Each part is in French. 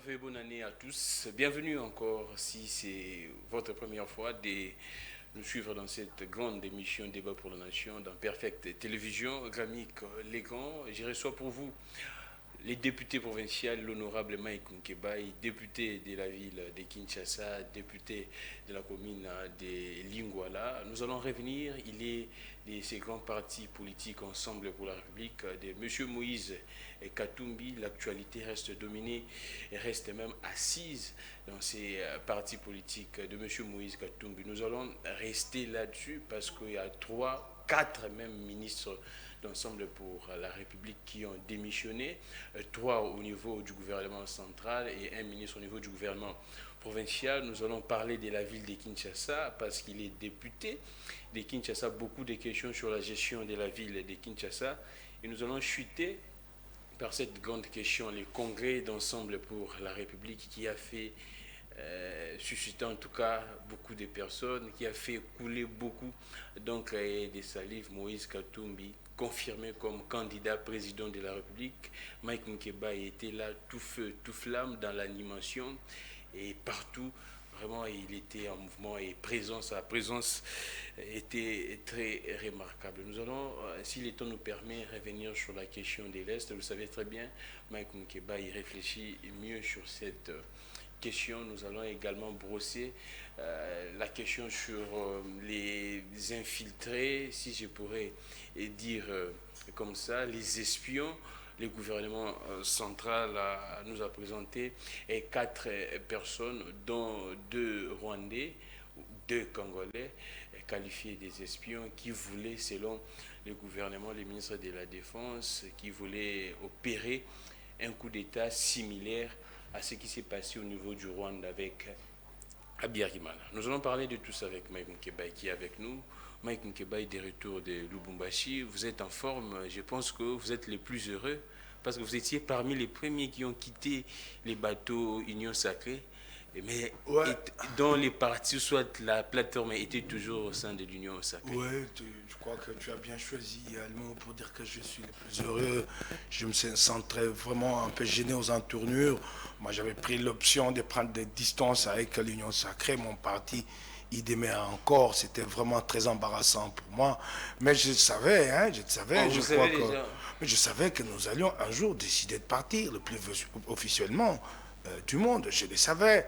merveilleuse bonne année à tous. Bienvenue encore si c'est votre première fois de nous suivre dans cette grande émission Débat pour la Nation dans Perfect Télévision. Gramique Légan, je reçois pour vous les députés provinciaux, l'honorable Mike Nkebai, député de la ville de Kinshasa, député de la commune de Lingwala. Nous allons revenir, il est de ces grands partis politiques ensemble pour la République, de M. Moïse Katumbi. L'actualité reste dominée et reste même assise dans ces partis politiques de M. Moïse Katumbi. Nous allons rester là-dessus parce qu'il y a quatre même ministres d'ensemble pour la République qui ont démissionné, trois au niveau du gouvernement central et un ministre au niveau du gouvernement provincial. Nous allons parler de la ville de Kinshasa parce qu'il est député de Kinshasa. Beaucoup de questions sur la gestion de la ville de Kinshasa et nous allons chuter par cette grande question, le congrès d'ensemble pour la République qui a fait susciter en tout cas beaucoup de personnes, qui a fait couler beaucoup donc des salives. Moïse Katumbi confirmé comme candidat président de la République. Mike Nkebai était là tout feu, tout flamme dans l'animation et partout. Vraiment, il était en mouvement et sa présence était très remarquable. Nous allons, si le temps nous permet, revenir sur la question de l'Est. Vous savez très bien, Mike Nkebai il réfléchit mieux sur cette question. Nous allons également brosser la question sur les infiltrés, si je pourrais dire comme ça, les espions. Le gouvernement central nous a présenté quatre personnes, dont deux Rwandais, deux Congolais, qualifiés des espions qui voulaient, selon le gouvernement, les ministres de la Défense, qui voulaient opérer un coup d'État similaire à ce qui s'est passé au niveau du Rwanda avec Abiyarimana. Nous allons parler de tout ça avec Mike Nkebai qui est avec nous. Mike Nkebai, des retours de Lubumbashi, vous êtes en forme. Je pense que vous êtes les plus heureux parce que vous étiez parmi les premiers qui ont quitté les bateaux Union Sacrée, mais dont les partis, soit la plateforme était toujours au sein de l'Union Sacrée. Oui, je crois que tu as bien choisi le mot pour dire que je suis le plus heureux. Je me sentais vraiment un peu gêné aux entournures. Moi, j'avais pris l'option de prendre des distances avec l'Union Sacrée, mon parti. Il demeure encore, c'était vraiment très embarrassant pour moi. Mais je savais, je savais que nous allions un jour décider de partir, le plus officiellement du monde. Je le savais.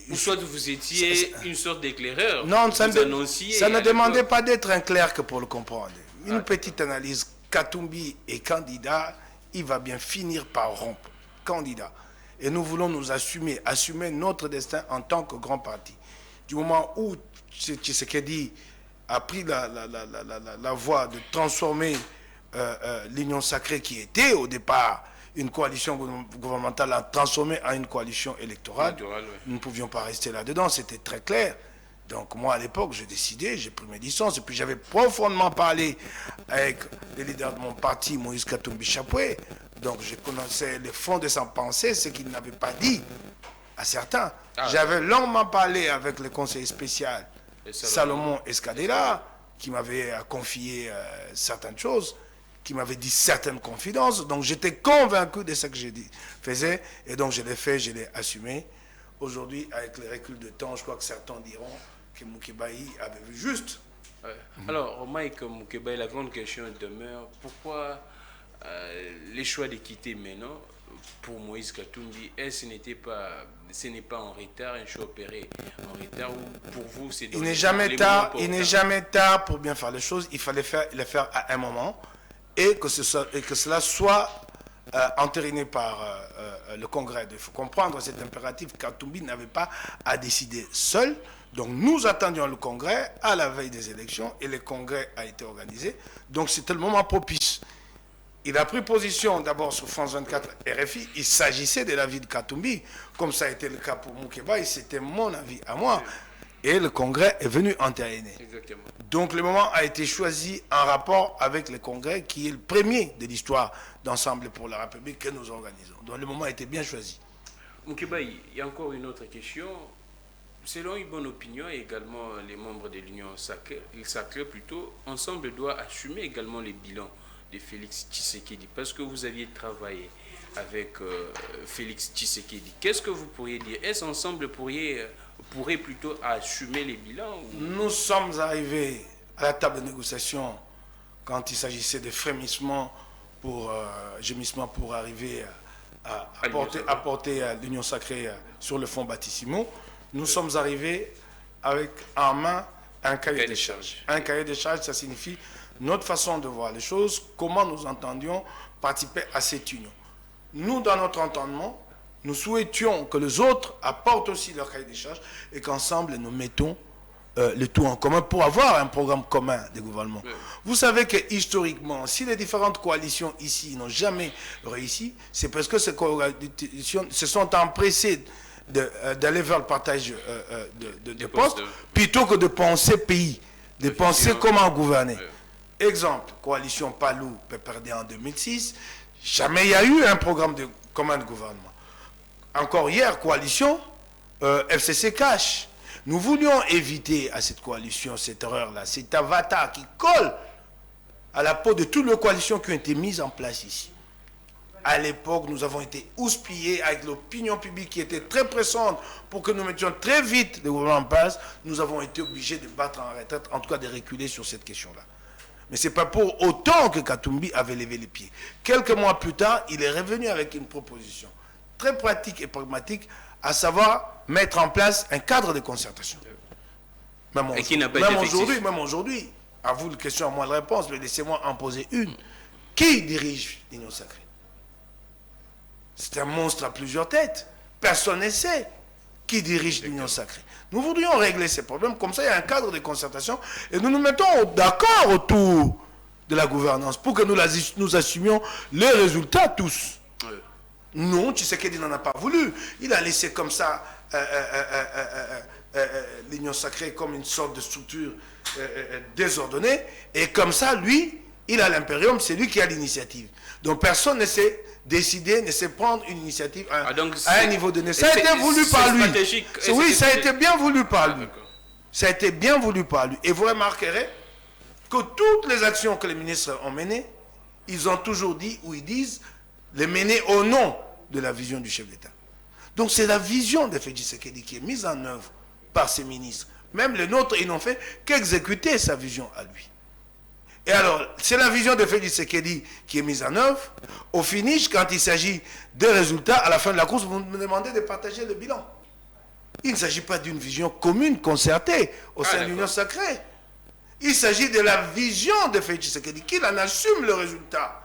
Ou soit vous étiez une sorte d'éclaireur. Non, ça ne demandait pas d'être un clerc pour le comprendre. Une petite analyse. Katumbi est candidat, il va bien finir par rompre. Candidat. Et nous voulons nous assumer notre destin en tant que grand parti. Du moment où Tshisekedi a pris la voie de transformer l'Union Sacrée qui était au départ une coalition gouvernementale, a transformé en une coalition électorale. Nous ne pouvions pas rester là-dedans, c'était très clair. Donc moi à l'époque j'ai décidé, j'ai pris mes licences et puis j'avais profondément parlé avec le leader de mon parti, Moïse Katumbi Chapoué. Donc je connaissais le fond de sa pensée, ce qu'il n'avait pas dit à certains. J'avais longuement parlé avec le conseiller spécial Salomon Escadela, qui m'avait confié certaines choses, qui m'avait dit certaines confidences. Donc j'étais convaincu de ce que je faisais, et donc je l'ai fait, je l'ai assumé. Aujourd'hui, avec le recul de temps, je crois que certains diront que Nkebai avait vu juste. Alors, Mike Nkebai, la grande question demeure, pourquoi les choix de quitter maintenant pour Moïse Katumbi, ce n'est pas en retard, un choix opéré en retard, ou pour vous c'est il n'est jamais tard pour bien faire les choses. Il fallait le faire à un moment et que cela soit entériné par le Congrès. Il faut comprendre cet impératif. Katumbi n'avait pas à décider seul. Donc nous attendions le Congrès à la veille des élections et le Congrès a été organisé. Donc c'était le moment propice. Il a pris position d'abord sur France 24 RFI. Il s'agissait de l'avis de Katumbi, comme ça a été le cas pour Nkebai, c'était mon avis à moi. Et le Congrès est venu entériner. Exactement. Donc le moment a été choisi en rapport avec le Congrès, qui est le premier de l'histoire d'Ensemble pour la République que nous organisons. Donc le moment a été bien choisi. Nkebai, il y a encore une autre question. Selon une bonne opinion, et également les membres de l'Union Sacrée, Ensemble doit assumer également les bilans de Félix Tshisekedi, parce que vous aviez travaillé avec Félix Tshisekedi. Qu'est-ce que vous pourriez dire? Est-ce ensemble pourrait plutôt assumer les bilans ou... Nous sommes arrivés à la table de négociation quand il s'agissait de gémissements pour arriver à apporter l'union sacrée sur le fonds baptismaux. Nous sommes arrivés avec en main un cahier de charges. Un cahier de charges, ça signifie notre façon de voir les choses, comment nous entendions participer à cette union. Nous, dans notre entendement, nous souhaitions que les autres apportent aussi leur cahier de charges et qu'ensemble, nous mettons le tout en commun pour avoir un programme commun de gouvernement. Oui. Vous savez que historiquement, si les différentes coalitions ici n'ont jamais réussi, c'est parce que ces coalitions se sont empressées d'aller vers le partage de postes plutôt que de penser pays, de penser comment gouverner. Oui. Exemple, coalition Palou PPRD en 2006, jamais il y a eu un programme commun de gouvernement. Encore hier, coalition FCC Cash. Nous voulions éviter à cette coalition cette erreur-là, cet avatar qui colle à la peau de toutes les coalitions qui ont été mises en place ici. À l'époque, nous avons été houspillés avec l'opinion publique qui était très pressante pour que nous mettions très vite le gouvernement en place. Nous avons été obligés de battre en retraite, en tout cas de reculer sur cette question-là. Mais ce n'est pas pour autant que Katumbi avait levé les pieds. Quelques mois plus tard, il est revenu avec une proposition très pratique et pragmatique, à savoir mettre en place un cadre de concertation. Même aujourd'hui, à vous la question, à moi la réponse, mais laissez-moi en poser une. Qui dirige l'Union sacrée? C'est un monstre à plusieurs têtes. Personne ne sait qui dirige l'Union sacrée. Nous voudrions régler ces problèmes, comme ça il y a un cadre de concertation, et nous nous mettons d'accord autour de la gouvernance, pour que nous assumions les résultats tous. Oui. Non, Tshisekedi n'en a pas voulu. Il a laissé comme ça l'Union sacrée comme une sorte de structure désordonnée. Et comme ça, lui, il a l'impérium, c'est lui qui a l'initiative. Donc personne ne sait décider, ne sait prendre une initiative à un niveau donné. Ça a été voulu par lui. Oui, ça a été bien voulu par lui. Ça a été bien voulu par lui. Et vous remarquerez que toutes les actions que les ministres ont menées, ils ont toujours dit, ou ils disent, les mener au nom de la vision du chef d'État. Donc c'est la vision de Félix Tshisekedi qui est mise en œuvre par ses ministres. Même les nôtres, ils n'ont fait qu'exécuter sa vision à lui. Et alors, c'est la vision de Félix Tshisekedi qui est mise en œuvre. Au finish, quand il s'agit des résultats, à la fin de la course, vous me demandez de partager le bilan. Il ne s'agit pas d'une vision commune, concertée, au sein de l'Union sacrée. Il s'agit de la vision de Félix Tshisekedi, qu'il en assume le résultat.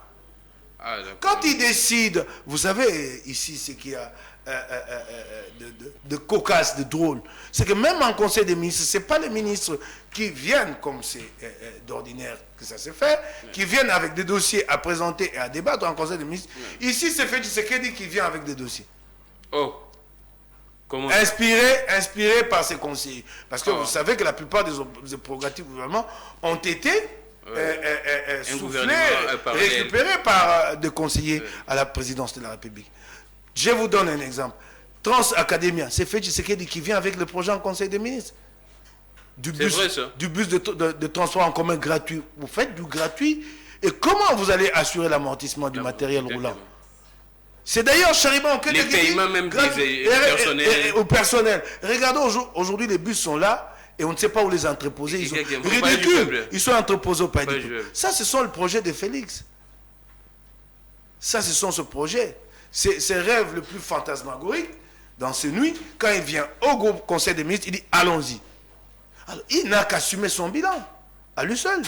Quand il décide, vous savez, ici, ce qu'il y a de cocasse, de drôle, c'est que même en conseil des ministres, ce n'est pas les ministres qui viennent, comme c'est d'ordinaire que ça se fait, qui viennent avec des dossiers à présenter et à débattre en conseil des ministres. Ici, c'est Félix Tshisekedi qui vient avec des dossiers. Oh. Comment Inspiré par ses conseillers. Parce que vous savez que la plupart des prérogatives du gouvernement ont été récupérés par des conseillers à la présidence de la République. Je vous donne un exemple. Trans Academia, c'est Félix Tshisekedi qui vient avec le projet en conseil des ministres. Du bus de transport en commun gratuit. Vous faites du gratuit. Et comment vous allez assurer l'amortissement du matériel roulant? C'est d'ailleurs Chariban que les paiements même au personnel. Regardez, aujourd'hui les bus sont là et on ne sait pas où les entreposer. Ils sont ridicules. Ils sont entreposés au pays. Ça, ce sont le projet de Félix. Ça, ce sont ce projet. Ses rêves le plus fantasmagorique dans ces nuits, quand il vient au groupe conseil des ministres, il dit allons-y. Alors, il n'a qu'assumer son bilan, à lui seul.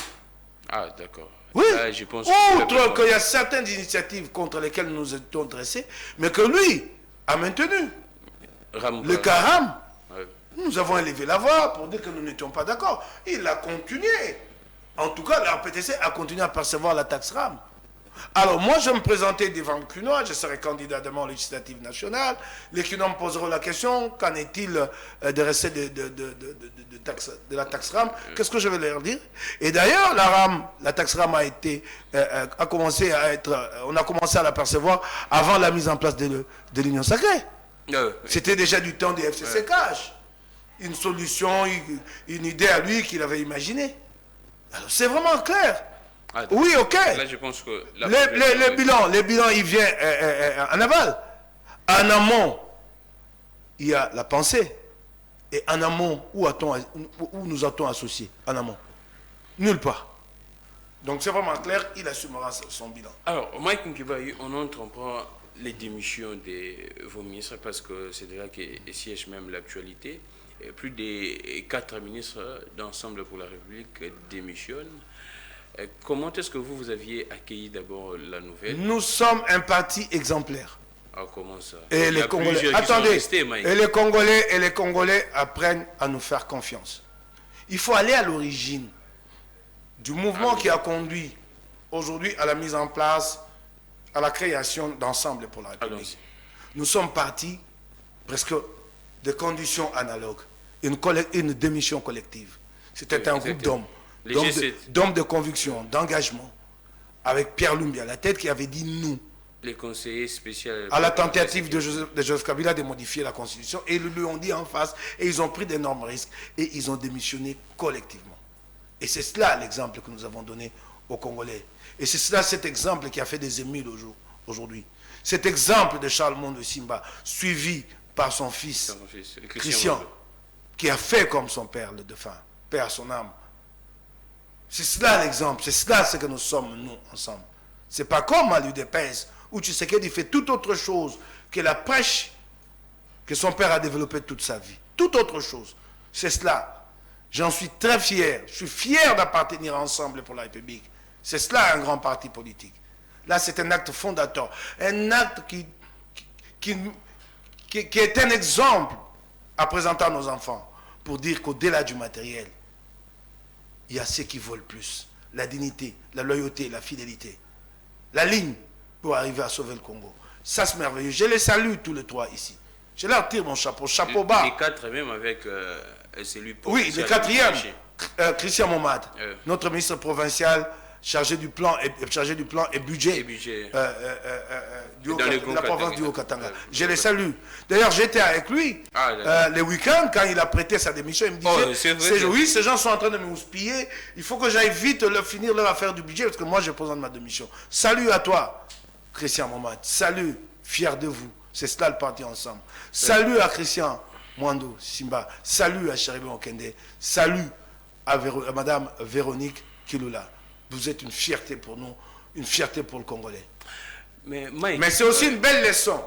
Ah, d'accord. Oui, je pense outre qu'il y a certaines initiatives contre lesquelles nous étions dressés, mais que lui a maintenu. Le Karam, nous avons élevé la voix pour dire que nous n'étions pas d'accord. Il a continué. En tout cas, la RPTC a continué à percevoir la taxe RAM. Alors moi, je me présentais devant le Cunois, je serai candidat demain aux législatives nationales. Les Cunois me poseront la question, qu'en est-il des recettes de la taxe RAM? Qu'est-ce que je vais leur dire? Et d'ailleurs, la taxe RAM a commencé à être, on a commencé à la percevoir avant la mise en place de l'Union sacrée. C'était déjà du temps des FCC Cash. Une solution, une idée à lui qu'il avait imaginée. Alors c'est vraiment clair Ah, oui, ok. Là, je pense que le bilan, il vient en aval. En amont, il y a la pensée. Et en amont, où nous a-t-on associés? En amont. Nulle part. Donc c'est vraiment clair, il assumera son bilan. Alors, Mike Nkibayi, on entre, on prend les démissions de vos ministres parce que c'est de là que siège même l'actualité. Plus de 4 ministres d'Ensemble pour la République démissionnent. Comment est-ce que vous aviez accueilli d'abord la nouvelle? Nous sommes un parti exemplaire. Ah, comment ça? Et les Congolais, attendez, et les Congolais apprennent à nous faire confiance. Il faut aller à l'origine du mouvement qui a conduit aujourd'hui à la mise en place, à la création d'Ensemble pour la République. Nous sommes partis presque de conditions analogues, une démission collective. C'était un groupe d'hommes, d'hommes de conviction, d'engagement, avec Pierre Lumbi à la tête qui avait dit nous. Les conseillers spéciaux à la tentative de Joseph Kabila de modifier la Constitution, et ils lui ont dit en face, et ils ont pris d'énormes risques, et ils ont démissionné collectivement. Et c'est cela l'exemple que nous avons donné aux Congolais. Et c'est cela cet exemple qui a fait des émules aujourd'hui. Cet exemple de Charles Monde Simba, suivi par son fils, Christian, qui a fait comme son père, le défunt, paix à son âme. C'est cela l'exemple, c'est cela ce que nous sommes, nous, ensemble. C'est pas comme à l'UDPS, où Tshisekedi fait tout autre chose que la prêche que son père a développée toute sa vie. Tout autre chose. C'est cela. J'en suis très fier. Je suis fier d'appartenir Ensemble pour la République. C'est cela un grand parti politique. Là, c'est un acte fondateur. Un acte qui est un exemple à présenter à nos enfants pour dire qu'au-delà du matériel, il y a ceux qui volent plus. La dignité, la loyauté, la fidélité. La ligne pour arriver à sauver le Congo. Ça, c'est merveilleux. Je les salue tous les trois ici. Je leur tire mon chapeau. Chapeau bas. Les quatre même avec celui pour... Oui, le quatrième, Christian Momad, notre ministre provincial chargé du plan et budget, de la province du Haut-Katanga. Je les salue. D'ailleurs, j'étais avec lui le week-end quand il a prêté sa démission. Il me disait, oui, ces gens sont en train de me houspiller. Il faut que j'aille vite finir leur affaire du budget parce que moi, je présente ma démission. Salut à toi, Christian Momad. Salut, fier de vous. C'est cela le parti Ensemble. Salut à Christian Mwando Simba. Salut à Chéribé Okende. Salut à Madame Véronique Kilula. Vous êtes une fierté pour nous, une fierté pour le Congolais. Mais c'est aussi une belle leçon.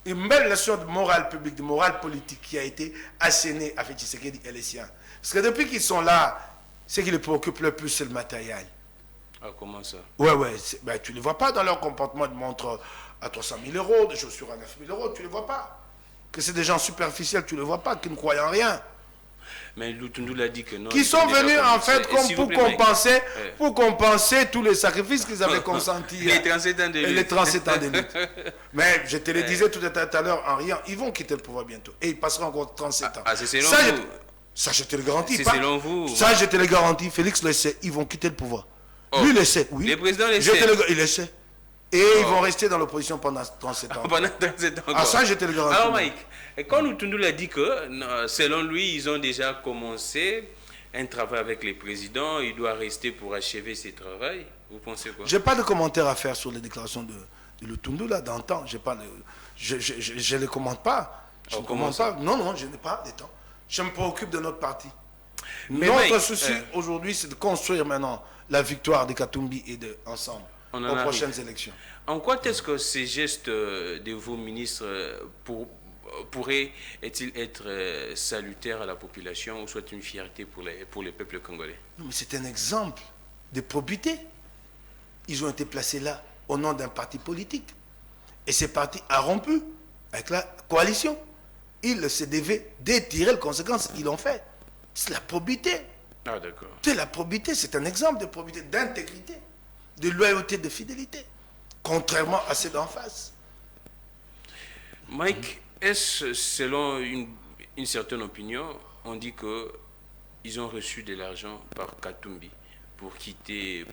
Une belle leçon de morale publique, de morale politique qui a été assénée avec Tshisekedi et les siens. Parce que depuis qu'ils sont là, ce qui les préoccupe le plus, c'est le matériel. Ah, comment ça? Ouais. Ben, tu ne les vois pas dans leur comportement de montre à 300 000 euros, des chaussures à 9 000 euros, tu ne les vois pas. Que c'est des gens superficiels, tu ne les vois pas, qui ne croient en rien. Mais Lutundu l'a dit que non. Qui sont venus en fait comme pour compenser tous les sacrifices qu'ils avaient consentis. Les 37 ans de lutte. Les 37 ans de lutte. Mais je te le disais tout à l'heure en riant, ils vont quitter le pouvoir bientôt. Et ils passeront encore 37 ans. Ah, c'est selon vous. Ça, je te le garantis. C'est selon vous. Ça, je te le garantis. Félix le sait. Ils vont quitter le pouvoir. Lui le sait, oui. Les présidents le sait. Il le sait. Et ils vont rester dans l'opposition pendant 37 ans. Pendant 37 ans. Ah, ça, je te le garantis. Alors, Mike, quand Lutundu a dit que, selon lui, ils ont déjà commencé un travail avec les présidents, il doit rester pour achever ses travaux, vous pensez quoi? Je n'ai pas de commentaire à faire sur les déclarations de Lutundu, là, d'antan. Je ne les commente pas. Je ne commente pas. Non, je n'ai pas de temps. Je me préoccupe de notre parti. Notre souci aujourd'hui, c'est de construire maintenant la victoire de Katumbi et de Ensemble aux prochaines élections. En quoi est-ce que ces gestes de vos ministres pourraient-ils être salutaires à la population ou soit une fierté pour les peuples congolais? Non, mais c'est un exemple de probité. Ils ont été placés là au nom d'un parti politique. Et ce parti a rompu avec la coalition. Il se devait d'étirer les conséquences. Ils l'ont fait. C'est la probité. Ah, d'accord. C'est la probité, c'est un exemple de probité, d'intégrité, de loyauté, de fidélité. Contrairement à ceux d'en face. Mike, est-ce, selon une certaine opinion, on dit qu'ils ont reçu de l'argent par Katumbi pour quitter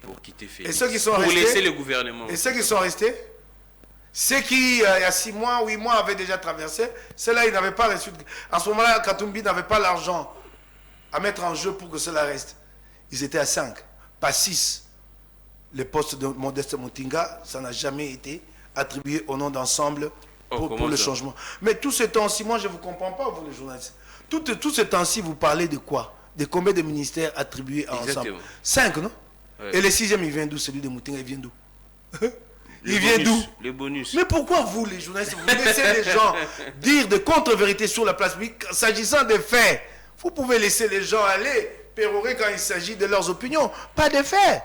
Félix, et ceux qui sont pour restés, laisser le gouvernement? Et ceux qui sont restés, ceux qui, il y a 6 mois, 8 mois, avaient déjà traversé, ceux-là, ils n'avaient pas reçu. En ce moment-là, Katumbi n'avait pas l'argent à mettre en jeu pour que cela reste. Ils étaient à 5, pas 6. les postes de Modeste Mutinga, ça n'a jamais été attribué au nom d'Ensemble pour le changement. Mais tout ce temps-ci, moi je ne vous comprends pas, vous les journalistes. Tout ce temps-ci, vous parlez de quoi? De combien de ministères attribués à Ensemble? 5, non? Ouais. Et le 6e, il vient d'où? Celui de Mutinga, il vient d'où? Il vient d'où? Les bonus. Mais pourquoi vous, les journalistes, vous laissez les gens dire de contre-vérités sur la place publique s'agissant des faits? Vous pouvez laisser les gens aller pérorer quand il s'agit de leurs opinions. Pas des faits.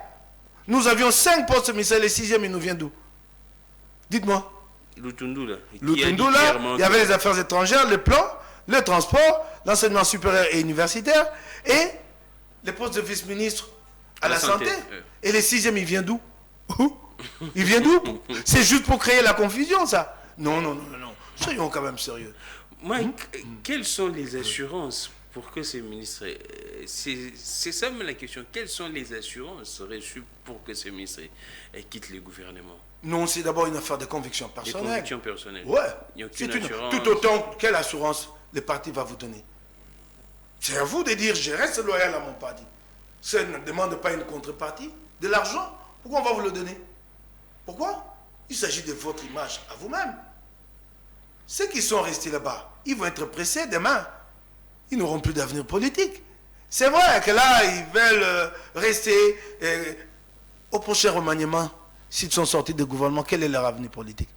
Nous avions 5 postes ministériels, le 6e, il nous vient d'où? Dites-moi. Lutundu, là. Lutundu, là, il y avait les affaires étrangères, le plan, le transport, l'enseignement supérieur et universitaire, et les postes de vice-ministre à la santé. Et le 6e, il vient d'où? Il vient d'où? C'est juste pour créer la confusion, ça. Non. Soyons quand même sérieux. Mike, quelles sont les assurances pour que ces ministres... C'est ça même la question. Quelles sont les assurances reçues pour que ces ministres quittent le gouvernement? Non, c'est d'abord une affaire de conviction personnelle. Des convictions personnelles. Ouais. Il n'y a aucune assurance. Tout autant, quelle assurance le parti va vous donner? C'est à vous de dire, je reste loyal à mon parti. Ça ne demande pas une contrepartie. De l'argent, pourquoi on va vous le donner? Pourquoi? Il s'agit de votre image à vous-même. Ceux qui sont restés là-bas, ils vont être pressés demain. Ils n'auront plus d'avenir politique. C'est vrai que là, ils veulent rester au prochain remaniement. S'ils sont sortis du gouvernement, quel est leur avenir politique?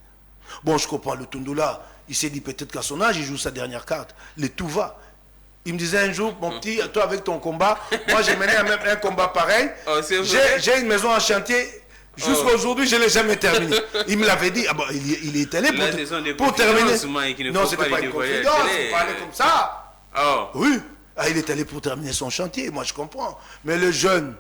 Bon, je comprends le Tundula. Il s'est dit peut-être qu'à son âge, il joue sa dernière carte. Le tout va. Il me disait un jour, mon petit, toi avec ton combat, moi j'ai mené même un combat pareil. Oh, j'ai une maison en chantier. Jusqu'à aujourd'hui, je ne l'ai jamais terminé. Il me l'avait dit. Ah bon, il est allé pour terminer. Non, ce n'était pas une confidence. Il parlait comme ça. Oh. Oui. Ah, il est allé pour terminer son chantier. Moi, je comprends. Mais le jeune,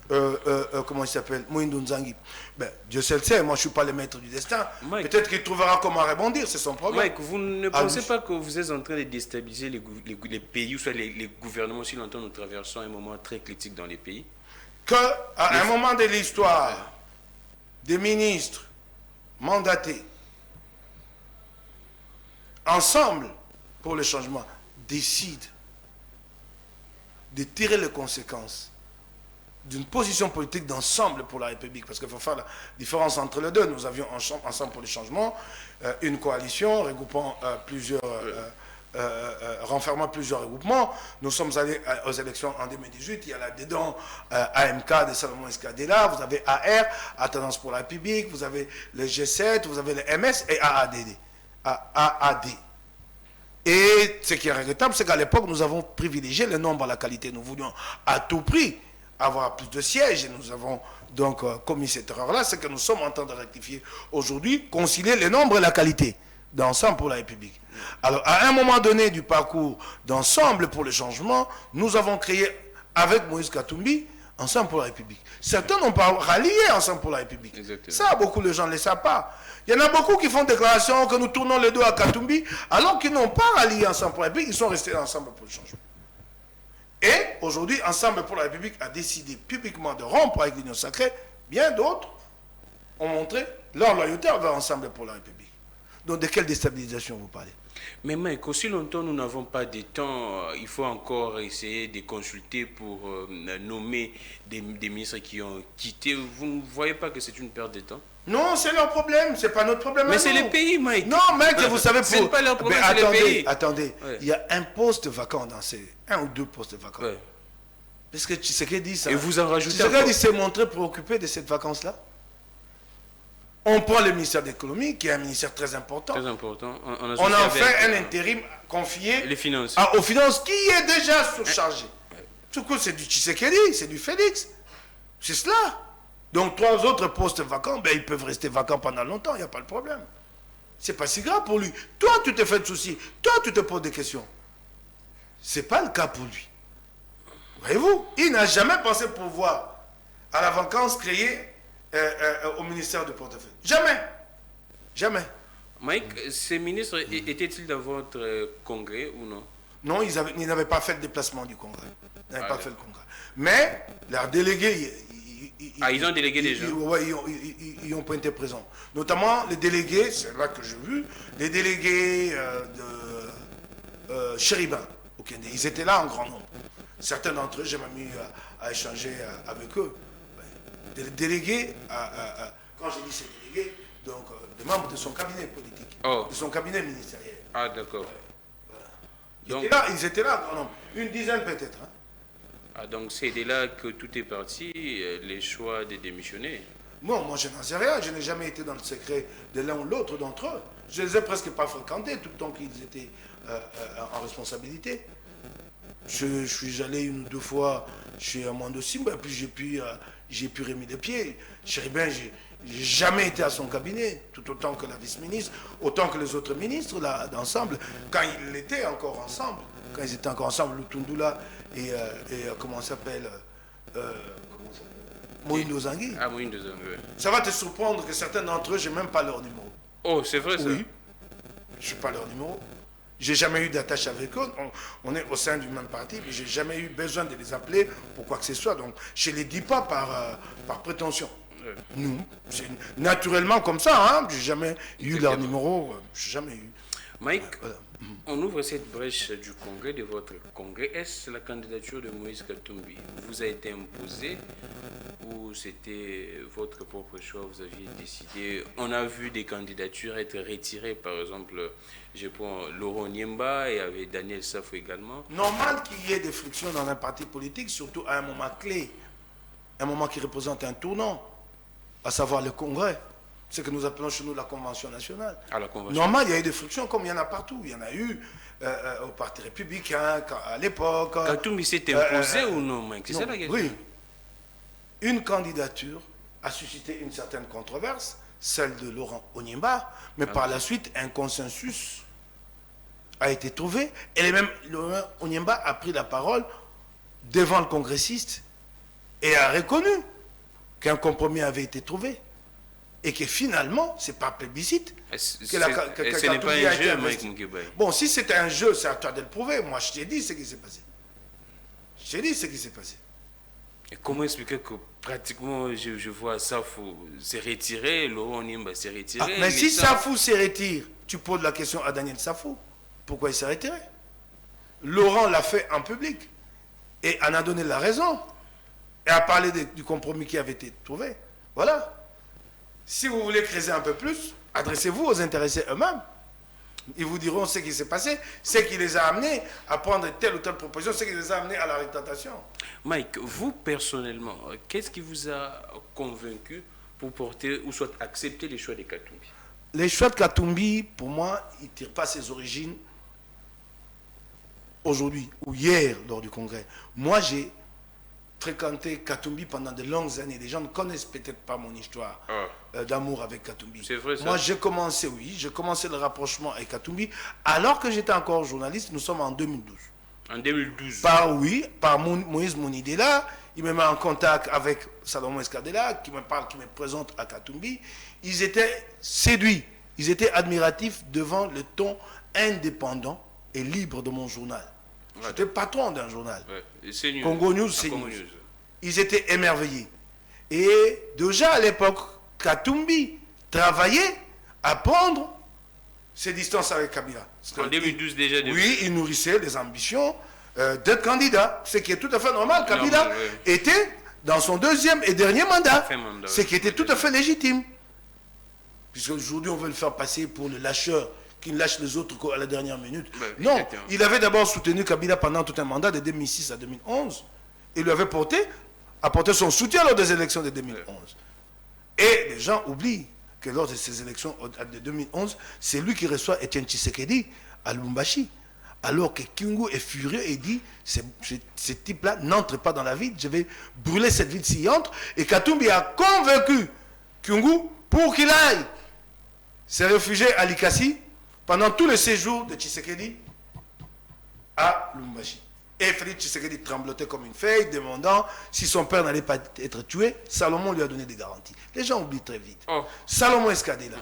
comment il s'appelle, Moïndou Nzangi, ben, Dieu seul sait, moi je ne suis pas le maître du destin. Peut-être qu'il trouvera comment rebondir, c'est son problème. Mike, vous ne pensez pas que vous êtes en train de déstabiliser les pays, ou soit les gouvernements, si longtemps nous traversons un moment très critique dans les pays? Qu'à un moment de l'histoire, des ministres mandatés, ensemble pour le changement, décident de tirer les conséquences d'une position politique d'ensemble pour la République, parce qu'il faut faire la différence entre les deux. Nous avions ensemble pour le changement une coalition regroupant renfermant plusieurs regroupements. Nous sommes allés aux élections en 2018. Il y a là-dedans AMK de Salomon Escadela, vous avez AR, Attendance pour la République, vous avez le G7, vous avez le MS et AAD. Et ce qui est regrettable, c'est qu'à l'époque, nous avons privilégié le nombre à la qualité. Nous voulions à tout prix avoir plus de sièges, et nous avons donc commis cette erreur-là. C'est que nous sommes en train de rectifier aujourd'hui, concilier le nombre et la qualité d'ensemble pour la République. Alors, à un moment donné du parcours d'ensemble pour le changement, nous avons créé, avec Moïse Katumbi, Ensemble pour la République. Certains n'ont pas rallié Ensemble pour la République. Exactement. Ça, beaucoup de gens ne le savent pas. Il y en a beaucoup qui font déclaration que nous tournons le dos à Katumbi, alors qu'ils n'ont pas rallié Ensemble pour la République, ils sont restés ensemble pour le changement. Et aujourd'hui, Ensemble pour la République a décidé publiquement de rompre avec l'Union sacrée. Bien d'autres ont montré leur loyauté envers Ensemble pour la République. Donc de quelle déstabilisation vous parlez? Mais Mike, aussi longtemps nous n'avons pas de temps, il faut encore essayer de consulter pour nommer des ministres qui ont quitté. Vous ne voyez pas que c'est une perte de temps? Non, c'est leur problème, c'est pas notre problème. Mais c'est les pays, Mike. Non, mec, vous savez, pour... c'est pas leur problème, c'est les pays. Attendez, ouais. Il y a un poste vacant dans ces... Un ou deux postes vacants. Ouais. Parce que Tshisekedi dit ça. Et vous en rajoutez Tshisekedi s'est montré préoccupé de cette vacance-là. On prend le ministère de l'économie, qui est un ministère très important. Très important. On en fait un intérim confié les finances. Aux finances, qui est déjà surchargé. Tout coup, c'est du Tshisekedi, c'est du Félix. C'est cela. Donc, 3 autres postes vacants, ben, ils peuvent rester vacants pendant longtemps, il n'y a pas de problème. C'est pas si grave pour lui. Toi, tu te fais de soucis. Toi, tu te poses des questions. Ce n'est pas le cas pour lui. Voyez-vous, il n'a jamais pensé pouvoir, à la vacance, créée au ministère du portefeuille. Jamais. Jamais. Mike, ces ministres étaient-ils dans votre congrès ou non? Non, ils n'avaient pas fait le déplacement du congrès. Ils n'avaient pas fait le congrès. Mais leurs délégués... ils ont délégué des gens. Oui, ils n'ont pas été présents. Notamment les délégués, c'est là que j'ai vu, les délégués de Chéribin. Ils étaient là en grand nombre. Certains d'entre eux, j'ai même eu à échanger avec eux. des délégués, quand je dis ces délégués, donc des membres de son cabinet politique, de son cabinet ministériel. Ah, d'accord. Donc, ils étaient là, grand nombre, une dizaine peut-être. Hein. Ah, donc c'est de là que tout est parti, les choix de démissionner. Non, moi je n'en sais rien, je n'ai jamais été dans le secret de l'un ou l'autre d'entre eux. Je ne les ai presque pas fréquentés tout le temps qu'ils étaient en responsabilité. Je suis allé une ou deux fois chez Amando Simba, et puis j'ai pu remettre les pieds. Chéribin, j'ai jamais été à son cabinet, tout autant que la vice-ministre, autant que les autres ministres là d'ensemble, quand ils étaient encore ensemble, Lutundula et comment s'appelle Moïno Zangui. Ah, Moïno Zangui, oui. Ça va te surprendre que certains d'entre eux, je n'ai même pas leur numéro. Oh, c'est vrai ça? Oui, je n'ai pas leur numéro. J'ai jamais eu d'attache avec eux. On est au sein du même parti, mais j'ai jamais eu besoin de les appeler pour quoi que ce soit. Donc, je ne les dis pas par prétention. Non, c'est naturellement comme ça. Hein. J'ai jamais eu leur numéro. J'ai jamais eu. Mike, on ouvre cette brèche du congrès, de votre congrès. Est-ce la candidature de Moïse Katumbi vous a été imposée ou c'était votre propre choix, vous aviez décidé? On a vu des candidatures être retirées, par exemple, je prends Laurent Niemba et avec Daniel Safou également. Normal qu'il y ait des frictions dans un parti politique, surtout à un moment clé, un moment qui représente un tournant, à savoir le congrès. Ce que nous appelons chez nous la Convention nationale. La Convention. Normal, il y a eu des frictions comme il y en a partout. Il y en a eu au Parti républicain, à l'époque. Katumbi s'est imposé ou non, Mike? C'est ça la question. Oui. Une candidature a suscité une certaine controverse, celle de Laurent Onyemba, mais par la suite, un consensus a été trouvé. Et même Laurent Onyemba a pris la parole devant le congressiste et a reconnu qu'un compromis avait été trouvé. Et que finalement, c'est par plébiscite que ce n'est pas un jeu, Mike Mukibai. Bon, si c'était un jeu, c'est à toi de le prouver. Moi, je t'ai dit ce qui s'est passé. Et comment expliquer que pratiquement, je vois Safou s'est retiré, Laurent Nimba s'est retiré. Mais si Safou s'est retiré, tu poses la question à Daniel Safou. Pourquoi il s'est retiré? Laurent l'a fait en public et en a donné la raison. Et a parlé du compromis qui avait été trouvé. Voilà. Si vous voulez creuser un peu plus, adressez-vous aux intéressés eux-mêmes. Ils vous diront ce qui s'est passé, ce qui les a amenés à prendre telle ou telle proposition, ce qui les a amenés à la rétractation. Mike, vous personnellement, qu'est-ce qui vous a convaincu pour porter ou soit accepter les choix de Katumbi? Les choix de Katumbi, pour moi, ils ne tirent pas ses origines aujourd'hui ou hier lors du congrès. Moi, j'ai fréquenté Katumbi pendant de longues années. Les gens ne connaissent peut-être pas mon histoire d'amour avec Katumbi. C'est vrai ça? Moi, j'ai commencé le rapprochement avec Katumbi alors que j'étais encore journaliste. Nous sommes en 2012. En 2012? Par Moïse Monidela. Il me met en contact avec Salomon Escadela, qui me parle, qui me présente à Katumbi. Ils étaient séduits, ils étaient admiratifs devant le ton indépendant et libre de mon journal. J'étais patron d'un journal. Ouais. Congo News, c'est News. Ils étaient émerveillés. Et déjà à l'époque, Katumbi travaillait à prendre ses distances avec Kabila. En 2012 déjà? Oui, il nourrissait les ambitions d'être candidat. Ce qui est tout à fait normal. Kabila était dans son deuxième et dernier mandat. Ce qui était tout à fait légitime. Puisque aujourd'hui on veut le faire passer pour le lâcheur qui ne lâche les autres qu'à la dernière minute. Non, exactement. Il avait d'abord soutenu Kabila pendant tout un mandat de 2006 à 2011. Il lui avait apporté son soutien lors des élections de 2011. Et les gens oublient que lors de ces élections de 2011, c'est lui qui reçoit Etienne Tshisekedi à Lubumbashi. Alors que Kyungu est furieux et dit, ce type-là n'entre pas dans la ville, je vais brûler cette ville s'il entre. Et Katumbi a convaincu Kyungu pour qu'il aille se réfugier à Likasi pendant tout le séjour de Tshisekedi à Lubumbashi. Et Félix Tshisekedi tremblotait comme une feuille, demandant si son père n'allait pas être tué. Salomon lui a donné des garanties. Les gens oublient très vite. Salomon Escadela.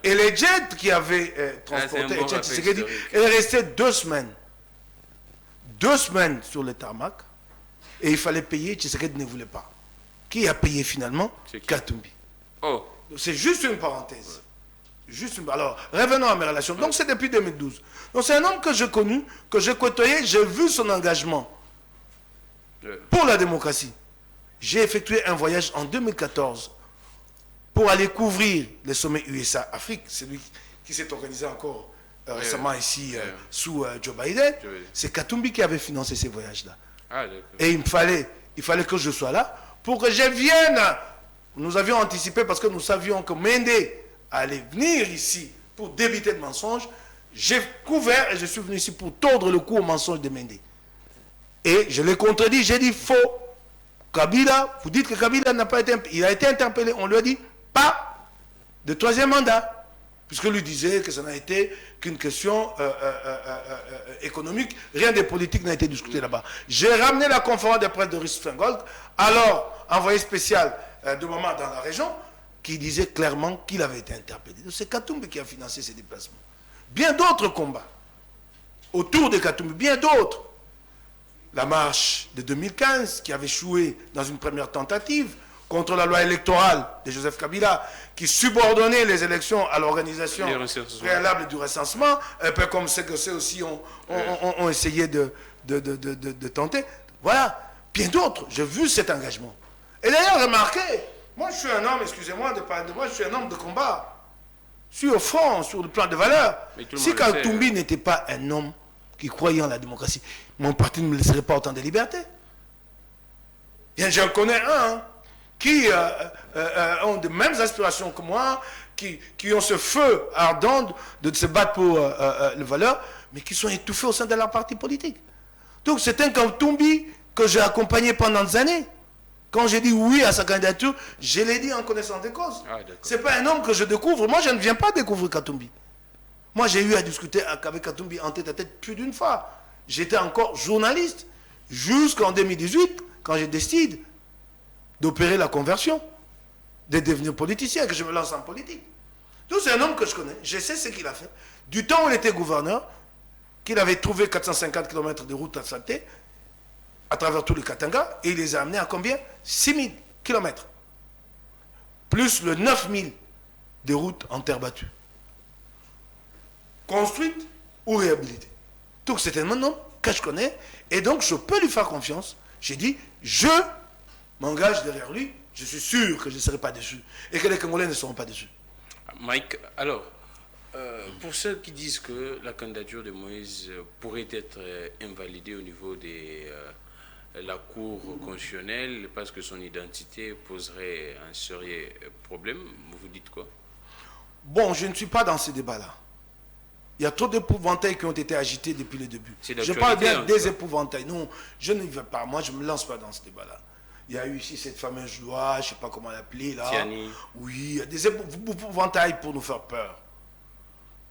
Et les jets qui avaient transporté Etienne Tshisekedi, il est resté 2 semaines. 2 semaines sur le tarmac. Et il fallait payer, Tshisekedi ne voulait pas. Qui a payé finalement? Katumbi. C'est juste une parenthèse. Alors, revenons à mes relations. Donc, c'est depuis 2012. Donc, c'est un homme que j'ai connu, que j'ai côtoyé, j'ai vu son engagement pour la démocratie. j'ai effectué un voyage en 2014 pour aller couvrir les sommets USA-Afrique, celui qui s'est organisé encore récemment ici sous Joe Biden. C'est Katumbi qui avait financé ces voyages-là. Ah, et il fallait que je sois là pour que je vienne. Nous avions anticipé parce que nous savions que Mende allait venir ici pour débiter le mensonge. J'ai couvert et je suis venu ici pour tordre le cou au mensonge de Mende. Et je l'ai contredit, j'ai dit faux. Kabila, vous dites que Kabila n'a pas été... Il a été interpellé, on lui a dit pas de troisième mandat. Puisque lui disait que ça n'a été qu'une question économique. Rien de politique n'a été discuté là-bas. J'ai ramené la conférence de presse de Rhys Feingold, alors envoyé spécial de moment dans la région, qui disait clairement qu'il avait été interpellé. C'est Katumbi qui a financé ces déplacements. Bien d'autres combats autour de Katumbi, bien d'autres. La marche de 2015 qui avait échoué dans une première tentative contre la loi électorale de Joseph Kabila qui subordonnait les élections à l'organisation préalable du recensement, un peu comme ce que ceux aussi ont essayé de tenter. Voilà, bien d'autres. J'ai vu cet engagement. Et d'ailleurs, remarquez, moi je suis un homme, excusez-moi de parler de moi, je suis un homme de combat. Je suis au front, sur le plan de valeur. Si Katumbi n'était pas un homme qui croyait en la démocratie, mon parti ne me laisserait pas autant de liberté. J'en connais un qui ont de mêmes aspirations que moi, qui ont ce feu ardent de se battre pour les valeurs, mais qui sont étouffés au sein de leur parti politique. Donc c'est un Katumbi que j'ai accompagné pendant des années. Quand j'ai dit oui à sa candidature, je l'ai dit en connaissance des causes. Ce n'est pas un homme que je découvre. Moi, je ne viens pas découvrir Katumbi. Moi, j'ai eu à discuter avec Katumbi en tête à tête plus d'une fois. J'étais encore journaliste jusqu'en 2018, quand j'ai décidé d'opérer la conversion, de devenir politicien, que je me lance en politique. Donc c'est un homme que je connais. Je sais ce qu'il a fait. Du temps où il était gouverneur, qu'il avait trouvé 450 km de route asphaltée à travers tout le Katanga, et il les a amenés à combien? 6000 km. Plus le 9000 de routes en terre battue. Construite ou réhabilitée. Donc c'est un homme que je connais, et donc je peux lui faire confiance. J'ai dit, je m'engage derrière lui, je suis sûr que je ne serai pas déçu, et que les Congolais ne seront pas déçus. Mike, alors, pour ceux qui disent que la candidature de Moïse pourrait être invalidée au niveau de la Cour constitutionnelle parce que son identité poserait un sérieux problème, vous dites quoi? Bon, je ne suis pas dans ce débat-là. Il y a trop d'épouvantails qui ont été agités depuis le début. Je parle bien des épouvantails. Non, je ne vais pas. Moi, je ne me lance pas dans ce débat-là. Il y a eu ici cette fameuse loi, je ne sais pas comment l'appeler là. Tiani. Oui, il y a des épouvantails pour nous faire peur.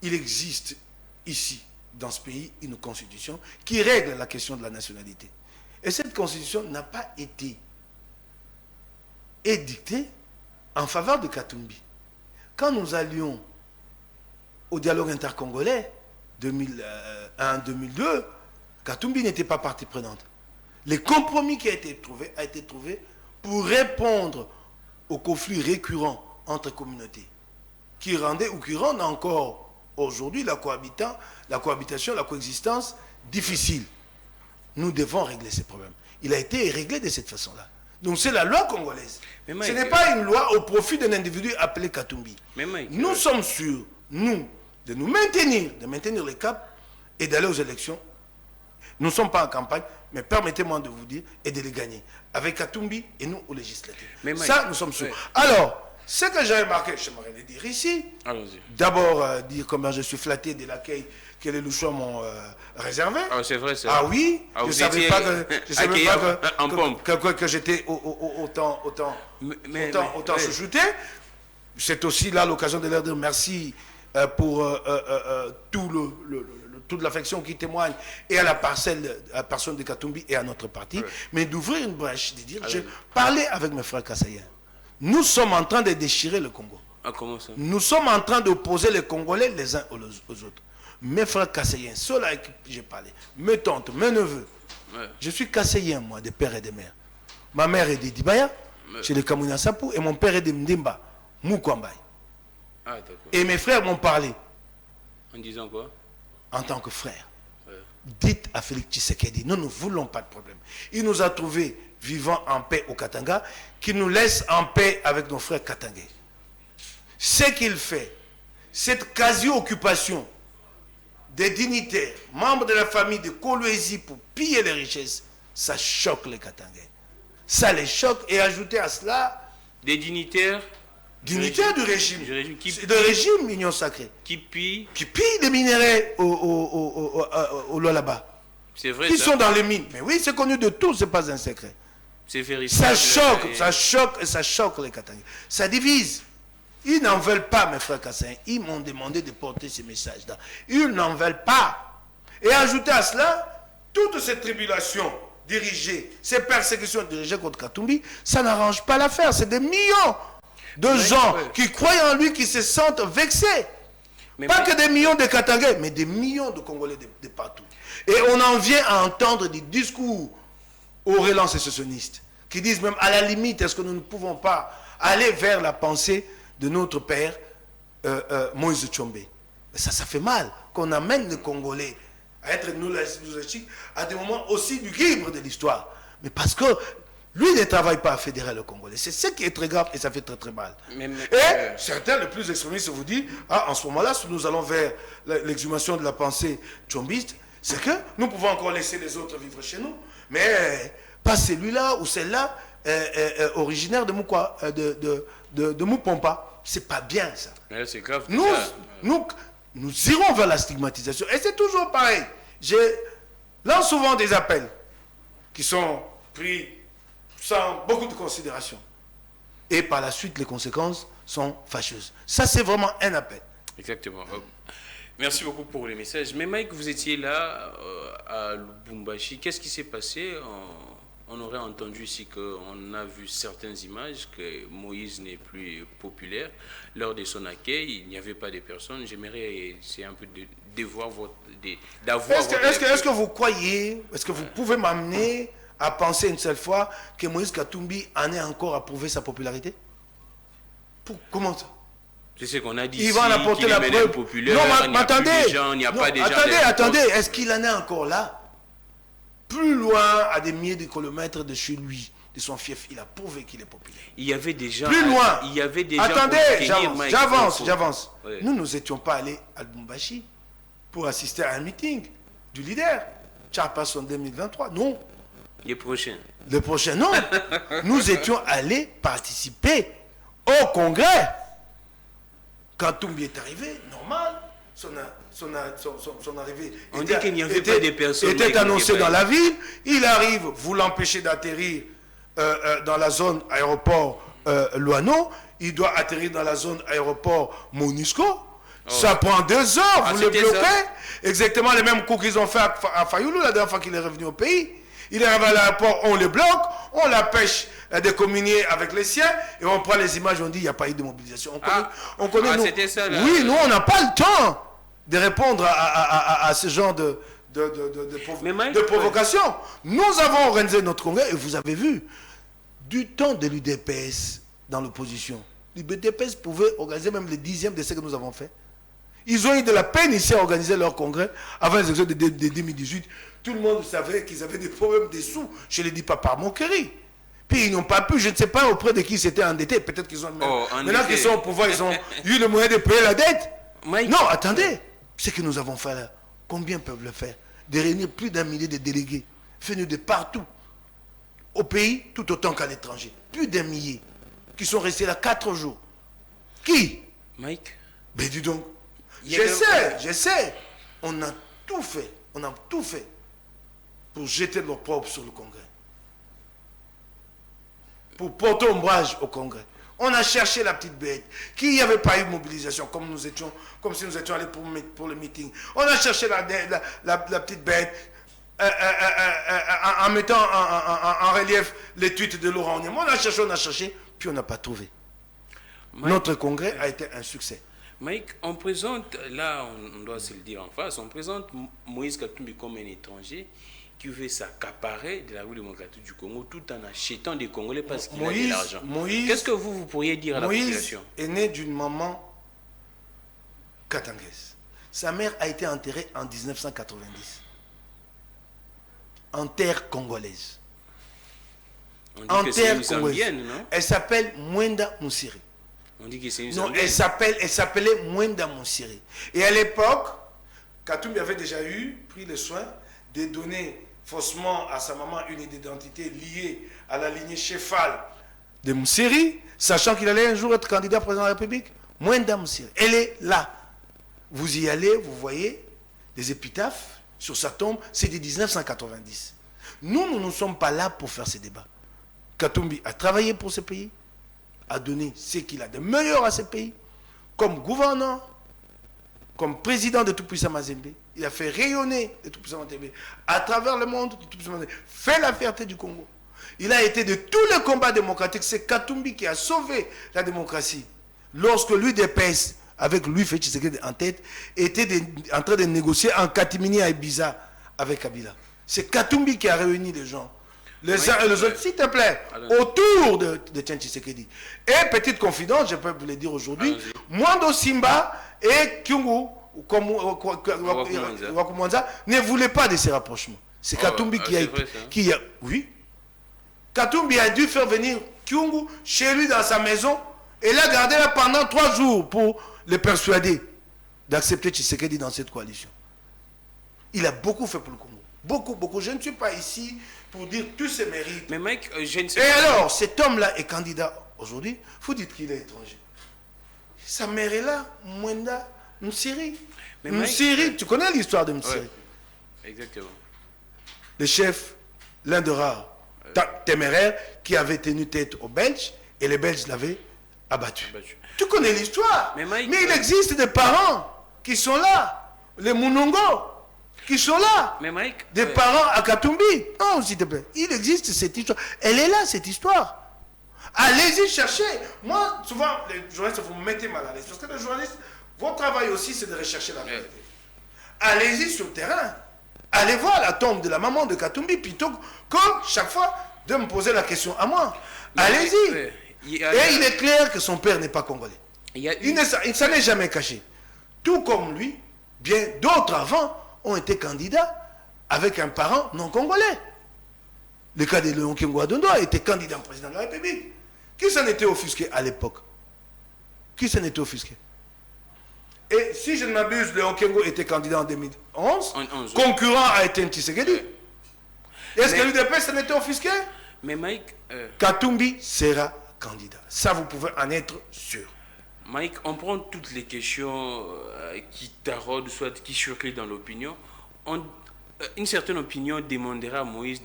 Il existe ici, dans ce pays, une constitution qui règle la question de la nationalité. Et cette constitution n'a pas été édictée en faveur de Katumbi. Quand nous allions au dialogue intercongolais 2001-2002, Katumbi n'était pas partie prenante. Le compromis qui a été trouvé pour répondre aux conflits récurrents entre communautés, qui rendaient ou qui rendent encore aujourd'hui la cohabitation, la coexistence difficile. Nous devons régler ces problèmes. Il a été réglé de cette façon-là. Donc c'est la loi congolaise. Ce n'est pas une loi au profit d'un individu appelé Katumbi. Nous sommes sûrs, nous, de nous maintenir, de maintenir le cap et d'aller aux élections. Nous ne sommes pas en campagne, mais permettez-moi de vous dire, et de les gagner. Avec Katumbi et nous aux législatives. Ça, nous sommes sûrs. Alors, ce que j'ai remarqué, j'aimerais le dire ici. D'abord, dire comment je suis flatté de l'accueil que les Louchois m'ont réservé. C'est vrai, c'est vrai. Ah oui, je ne savais pas que j'étais autant chouchouté. C'est aussi là l'occasion de leur dire merci pour toute l'affection qui témoigne et à la personne de Katumbi et à notre parti, mais d'ouvrir une brèche, de dire, je parlais avec mes frères kassaïens. Nous sommes en train de déchirer le Congo. Comment ça? Nous sommes en train d'opposer les Congolais les uns aux autres. Mes frères kassaïens, ceux-là avec qui j'ai parlé, mes tantes, mes neveux. Je suis kassaïen, moi, de père et de mère. Ma mère est de Dibaya, chez les Kamouina Sapou, et mon père est de Mdimba, Moukwambaye. Et mes frères m'ont parlé. En disant quoi? En tant que frère. Dites à Félix Tshisekedi, nous ne voulons pas de problème. Il nous a trouvé vivant en paix au Katanga, qui nous laisse en paix avec nos frères katangais. Ce qu'il fait, cette quasi-occupation des dignitaires, membres de la famille de Kolwezi pour piller les richesses, ça choque les Katangais. Ça les choque, et ajouter à cela... Des dignitaires du régime. De régime Union Sacrée. Qui pillent des minéraux au là-bas. C'est vrai. Qui sont dans les mines. Mais oui, c'est connu de tous, c'est pas un secret. C'est véritable. Ça choque les Katangais. Ça divise. Ils n'en veulent pas, mes frères Kassaïens. Ils m'ont demandé de porter ces messages-là. Ils n'en veulent pas. Et ajouter à cela, toutes ces tribulations dirigées, ces persécutions dirigées contre Katumbi, ça n'arrange pas l'affaire. C'est des millions de gens qui croient en lui, qui se sentent vexés. Pas que des millions de Katangais, mais des millions de Congolais de partout. Et on en vient à entendre des discours aux relents sécessionnistes qui disent même à la limite, est-ce que nous ne pouvons pas aller vers la pensée de notre père Moïse Tshombe. Ça fait mal qu'on amène les Congolais à être nous à des moments aussi lugubres de l'histoire. Mais parce que lui ne travaille pas à fédérer le Congolais. C'est ce qui est très grave et ça fait très très mal. Et certains, les plus extrémistes, vous disent, en ce moment-là, si nous allons vers l'exhumation de la pensée tchombiste, c'est que nous pouvons encore laisser les autres vivre chez nous, mais pas celui-là ou celle-là originaire de Moukwa, de Moupompa. C'est pas bien ça. C'est grave. Nous irons vers la stigmatisation. Et c'est toujours pareil. Je lance souvent des appels qui sont pris sans beaucoup de considération. Et par la suite, les conséquences sont fâcheuses. Ça, c'est vraiment un appel. Exactement. Merci beaucoup pour les messages. Mais Mike, vous étiez là à Lubumbashi. Qu'est-ce qui s'est passé? On aurait entendu ici qu'on a vu certaines images que Moïse n'est plus populaire. Lors de son accueil, il n'y avait pas de personnes. J'aimerais essayer un peu d'avoir votre... Est-ce que vous croyez, est-ce que vous pouvez m'amener à penser une seule fois que Moïse Katumbi en est encore à prouver sa popularité? Comment ça? C'est ce qu'on a dit. Il va en apporter la preuve. Populaire, non, mais attendez. Attendez. Est-ce qu'il en est encore là? Plus loin, à des milliers de kilomètres de chez lui, de son fief, il a prouvé qu'il est populaire. Il y avait des gens. Plus loin. Il y avait des gens. Attendez, j'avance. Ouais. Nous n'étions pas allés à Lubumbashi pour assister à un meeting du leader. Tchapas en 2023. Non. Les prochains. Les prochains, non. Nous étions allés participer au congrès. Quand Toumbi est arrivé, normal, son arrivée on dit qu'il n'y avait pas de personnes était annoncée dans la ville. Il arrive, vous l'empêchez d'atterrir dans la zone aéroport Loano. Il doit atterrir dans la zone aéroport Monusco. Ça prend 2 heures, vous le bloquez. Exactement les mêmes coups qu'ils ont fait à Fayoulou la dernière fois qu'il est revenu au pays. Il arrive à l'aéroport, on le bloque, on l'empêche de communier avec les siens et on prend les images, on dit il n'y a pas eu de mobilisation. On connaît nous. Ça, là. Oui, nous on n'a pas le temps de répondre à ce genre de provocation. Nous avons organisé notre congrès et vous avez vu, du temps de l'UDPS dans l'opposition, l'UDPS pouvait organiser même le 10e de ce que nous avons fait. Ils ont eu de la peine ici à organiser leur congrès avant les élections de 2018. Tout le monde savait qu'ils avaient des problèmes des sous. Je ne le dis pas par moquerie. Puis ils n'ont pas pu, je ne sais pas auprès de qui s'étaient endettés. Peut-être qu'ils ont... maintenant qu'ils sont au pouvoir, ils ont eu le moyen de payer la dette. Non, attendez. Ce que nous avons fait là, combien peuvent le faire? De réunir plus d'1 millier de délégués venus de partout, au pays, tout autant qu'à l'étranger. Plus d'1 millier qui sont restés là 4 jours. Qui? Mike? Ben dis donc. Je sais. On a tout fait pour jeter l'opprobre sur le Congrès. Pour porter ombrage au Congrès. On a cherché la petite bête. Qu'il n'y avait pas eu de mobilisation, comme si nous étions allés pour le meeting. On a cherché la petite bête en mettant en relief les tweets de Laurent Onyema. On a cherché, puis on n'a pas trouvé. Notre congrès a été un succès. Mike, on présente, là on doit se le dire en face, on présente Moïse Katumbi comme un étranger qui veut s'accaparer de la République démocratique du Congo tout en achetant des Congolais parce qu'il a de l'argent. Qu'est-ce que vous pourriez dire à la population? Moïse est né d'une maman katangaise. Sa mère a été enterrée en 1990 en terre congolaise. On dit que c'est une Zambienne, non? Elle s'appelle Mwenda Moussiri. On dit que c'est une Non, Zambienne. elle s'appelait Mwenda Moussiri. Et à l'époque, Katumbi avait déjà pris le soin de donner faussement à sa maman une identité liée à la lignée chefale de Moussiri, sachant qu'il allait un jour être candidat président de la République. Mwenda Moussiri. Elle est là. Vous y allez, vous voyez des épitaphes sur sa tombe, c'est de 1990. Nous ne sommes pas là pour faire ces débats. Katumbi a travaillé pour ce pays, a donné ce qu'il a de meilleur à ce pays, comme gouverneur, comme président de Tout-Puissant Mazembe. Il a fait rayonner de Tout-Puissant Mazembe à travers le monde, de Tout-Puissant Mazembe, fait la fierté du Congo. Il a été de tous les combats démocratiques. C'est Katumbi qui a sauvé la démocratie. Lorsque l'UDPS, avec lui, Félix Tshisekedi en tête, était en train de négocier en catimini à Ibiza avec Kabila. C'est Katumbi qui a réuni les gens. Les uns et les autres, s'il te plaît, autour de Tshisekedi. Et petite confidence, je peux vous le dire aujourd'hui, Mwando Simba et Kyungu, Wakumanza, ne voulaient pas de ces rapprochements. C'est Katumbi qui a... Oui. Katumbi a dû faire venir Kyungu chez lui dans sa maison et l'a gardé là pendant 3 jours pour le persuader d'accepter Tshisekedi dans cette coalition. Il a beaucoup fait pour le Congo. Beaucoup, beaucoup. Je ne suis pas ici pour dire tous ses mérites. Mais Mike, je ne sais pas. Et pas. alors, cet homme-là est candidat aujourd'hui. Vous dites qu'il est étranger. Sa mère est là, Mwenda Moussiri. Moussiri, tu connais l'histoire de Moussiri? Oui, exactement. Le chef, l'un de rares téméraires qui avait tenu tête aux Belges et les Belges l'avaient abattu. Tu connais l'histoire. Mais il existe des parents qui sont là. Les Munongo qui sont là. Mais Mike, des parents à Katumbi. Non, s'il te plaît. Il existe cette histoire. Elle est là, cette histoire. Allez-y chercher. Moi, souvent, les journalistes, vous me mettez mal à l'aise. Parce que les journalistes, votre travail aussi, c'est de rechercher la vérité. Allez-y sur le terrain. Allez voir la tombe de la maman de Katumbi, plutôt que chaque fois de me poser la question à moi. Allez-y. Et il est clair que son père n'est pas congolais. Il ne s'en est jamais caché. Tout comme lui, bien d'autres avant ont été candidats avec un parent non congolais. Le cas de Léon Kengo Dondoa était candidat président de la République. Qui s'en était offusqué à l'époque? Qui s'en était offusqué? Et si je ne m'abuse, Léon Kengo était candidat en 2011. Concurrent a été Tshisekedi. Est-ce que l'UDP s'en était offusqué? Mais Mike... Katumbi sera candidat. Ça, vous pouvez en être sûr. Mike, on prend toutes les questions qui taraudent, soit qui circulent dans l'opinion. Une certaine opinion demandera à Moïse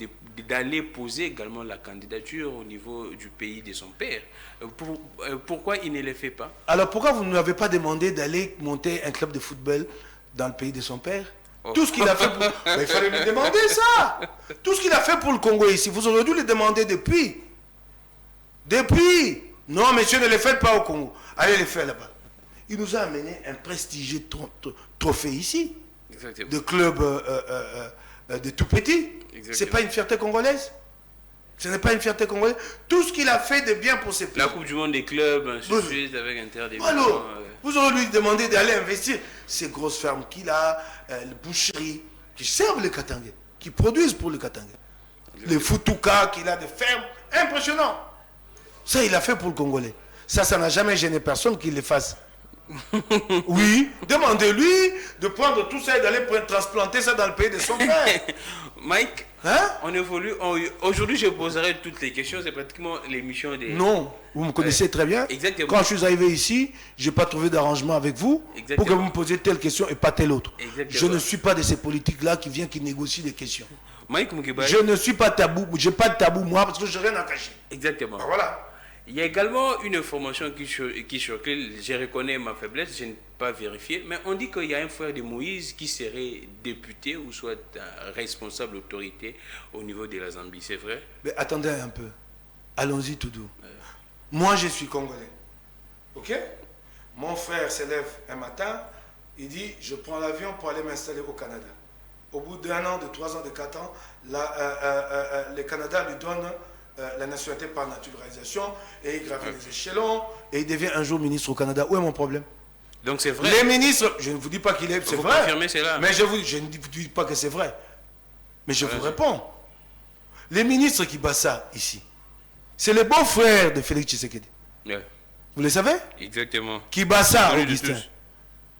d'aller poser également la candidature au niveau du pays de son père. Pourquoi il ne le fait pas? Alors pourquoi vous ne lui avez pas demandé d'aller monter un club de football dans le pays de son père? Tout ce qu'il a fait pour... il fallait lui demander ça. Tout ce qu'il a fait pour le Congo ici, vous auriez dû le demander depuis. Depuis. Non, monsieur, ne le faites pas au Congo. Allez le faire là-bas. Il nous a amené un prestigieux trophée ici. Exactement. De club de tout petit. Ce n'est pas une fierté congolaise. Ce n'est pas une fierté congolaise. Tout ce qu'il a fait de bien pour ses pays. La Coupe du Monde des clubs, Suisse avec Inter. Alors, vous aurez lui demandé d'aller investir ces grosses fermes qu'il a, les boucheries, qui servent les Katangais, qui produisent pour les Katangais. Les Futuka qu'il a de fermes, impressionnant. Ça, il a fait pour le Congolais. Ça n'a jamais gêné personne qu'il le fasse. Oui, demandez-lui de prendre tout ça et d'aller transplanter ça dans le pays de son père. Mike, on évolue. Aujourd'hui, je poserai toutes les questions. C'est pratiquement l'émission des... Non, vous me connaissez très bien. Exactement. Quand je suis arrivé ici, je n'ai pas trouvé d'arrangement avec vous pour que vous me posiez telle question et pas telle autre. Exactement. Je ne suis pas de ces politiques-là qui viennent, qui négocient des questions. Mike Moukibaye. Je ne suis pas tabou. Je n'ai pas de tabou, moi, parce que je n'ai rien à cacher. Exactement. Alors, voilà. Il y a également une information qui circule, je reconnais ma faiblesse, je n'ai pas vérifié, mais on dit qu'il y a un frère de Moïse qui serait député ou soit responsable autorité au niveau de la Zambie, c'est vrai? Mais attendez un peu, allons-y tout doux. Moi je suis congolais, ok? Mon frère se lève un matin, il dit je prends l'avion pour aller m'installer au Canada. Au bout d'1 an, de 3 ans, de 4 ans, le Canada lui donne... la nationalité par naturalisation, et il gravit les échelons, et il devient un jour ministre au Canada. Où est mon problème? Donc c'est vrai. Les ministres, je ne vous dis pas qu'il est... C'est vrai. Mais je ne vous dis pas que c'est vrai. Mais je vous réponds. Les ministres qui battent ça ici, C'est le beau-frère de Félix Tshisekedi. Ouais. Vous le savez? Exactement. Kibasa Augustin.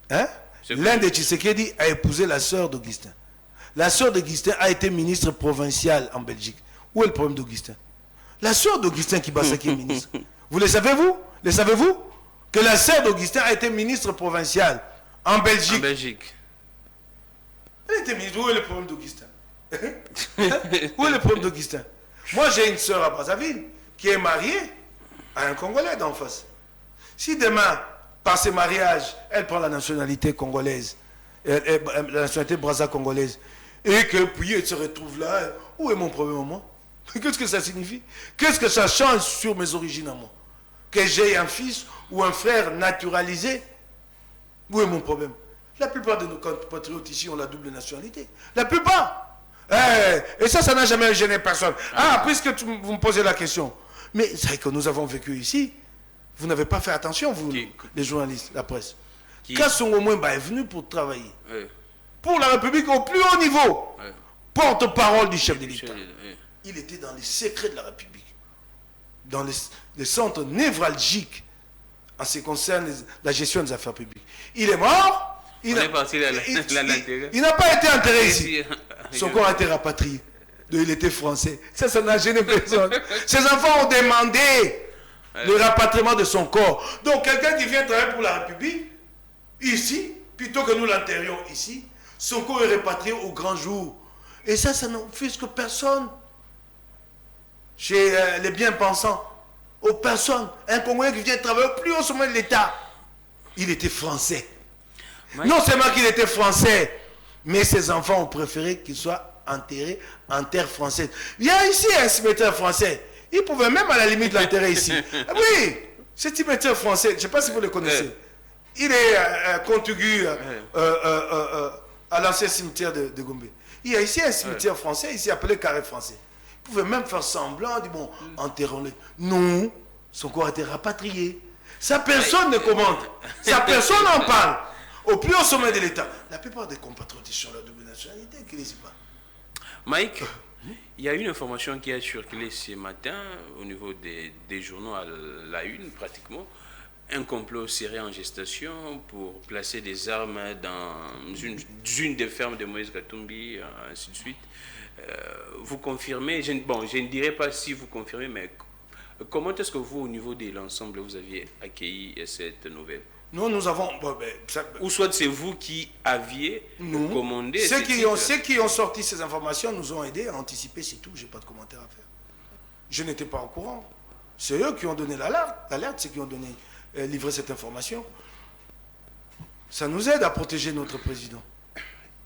Hein? C'est L'un de Tshisekedi a épousé la sœur d'Augustin. La sœur d'Augustin a été ministre provinciale en Belgique. Où est le problème d'Augustin? La sœur d'Augustin Kibasa qui est ministre. Vous le savez-vous? Le savez-vous? Que la sœur d'Augustin a été ministre provinciale en Belgique. En Belgique. Elle était ministre. Où est le problème d'Augustin? Où est le problème d'Augustin? Moi, j'ai une sœur à Brazzaville qui est mariée à un Congolais d'en face. Si demain, par ce mariage, elle prend la nationalité congolaise, la nationalité brazza-congolaise, et que puis elle se retrouve là, où est mon problème à moi? Qu'est-ce que ça signifie? Qu'est-ce que ça change sur mes origines à moi? Que j'ai un fils ou un frère naturalisé? Où est mon problème? La plupart de nos compatriotes ici ont la double nationalité. La plupart. Et ça n'a jamais gêné personne. Ah, puisque vous me posez la question. Mais c'est vrai que nous avons vécu ici. Vous n'avez pas fait attention, vous, les journalistes, la presse. Kasson Omwemba est venu pour travailler. Pour la République au plus haut niveau. Porte-parole du chef de l'État. Il était dans les secrets de la République. Dans les centres névralgiques en ce qui concerne la gestion des affaires publiques. Il est mort. Il n'a pas été enterré ici. Son corps a été rapatrié. Il était français. Ça n'a gêné personne. Ses enfants ont demandé le rapatriement de son corps. Donc quelqu'un qui vient travailler pour la République, ici, plutôt que nous l'enterrions ici, son corps est répatrié au grand jour. Et ça n'offusque personne. Chez les bien-pensants, aux personnes. Un Congolais qui vient travailler au plus haut sommet de l'État. Il était français. Non seulement qu'il était français, mais ses enfants ont préféré qu'il soit enterré en terre française. Il y a ici un cimetière français. Il pouvait même à la limite l'enterrer ici. Oui, ce cimetière français, je ne sais pas si vous le connaissez. Il est contigu à l'ancien cimetière de Gombe. Il y a ici un cimetière français, ici appelé Carré français. Il pouvait même faire semblant, dit bon, enterrons-le. Non, son corps a été rapatrié. Ça, personne ne commente. Ça, personne n'en parle. Au plus haut sommet de l'État. La plupart des compatriotes sont la double nationalité, qui ne pas. Mike, il y a une information qui a circulé ce matin au niveau des journaux à la une, pratiquement. Un complot serait en gestation pour placer des armes dans une des fermes de Moïse Katumbi, ainsi de suite. Vous confirmez, je ne dirais pas si vous confirmez, mais comment est-ce que vous, au niveau de l'ensemble, vous aviez accueilli cette nouvelle? Nous avons... Ou soit c'est vous qui aviez commandé... Ceux qui ont sorti ces informations nous ont aidés à anticiper, c'est tout. Je n'ai pas de commentaire à faire. Je n'étais pas au courant. C'est eux qui ont donné l'alerte, ceux qui ont livré cette information. Ça nous aide à protéger notre président.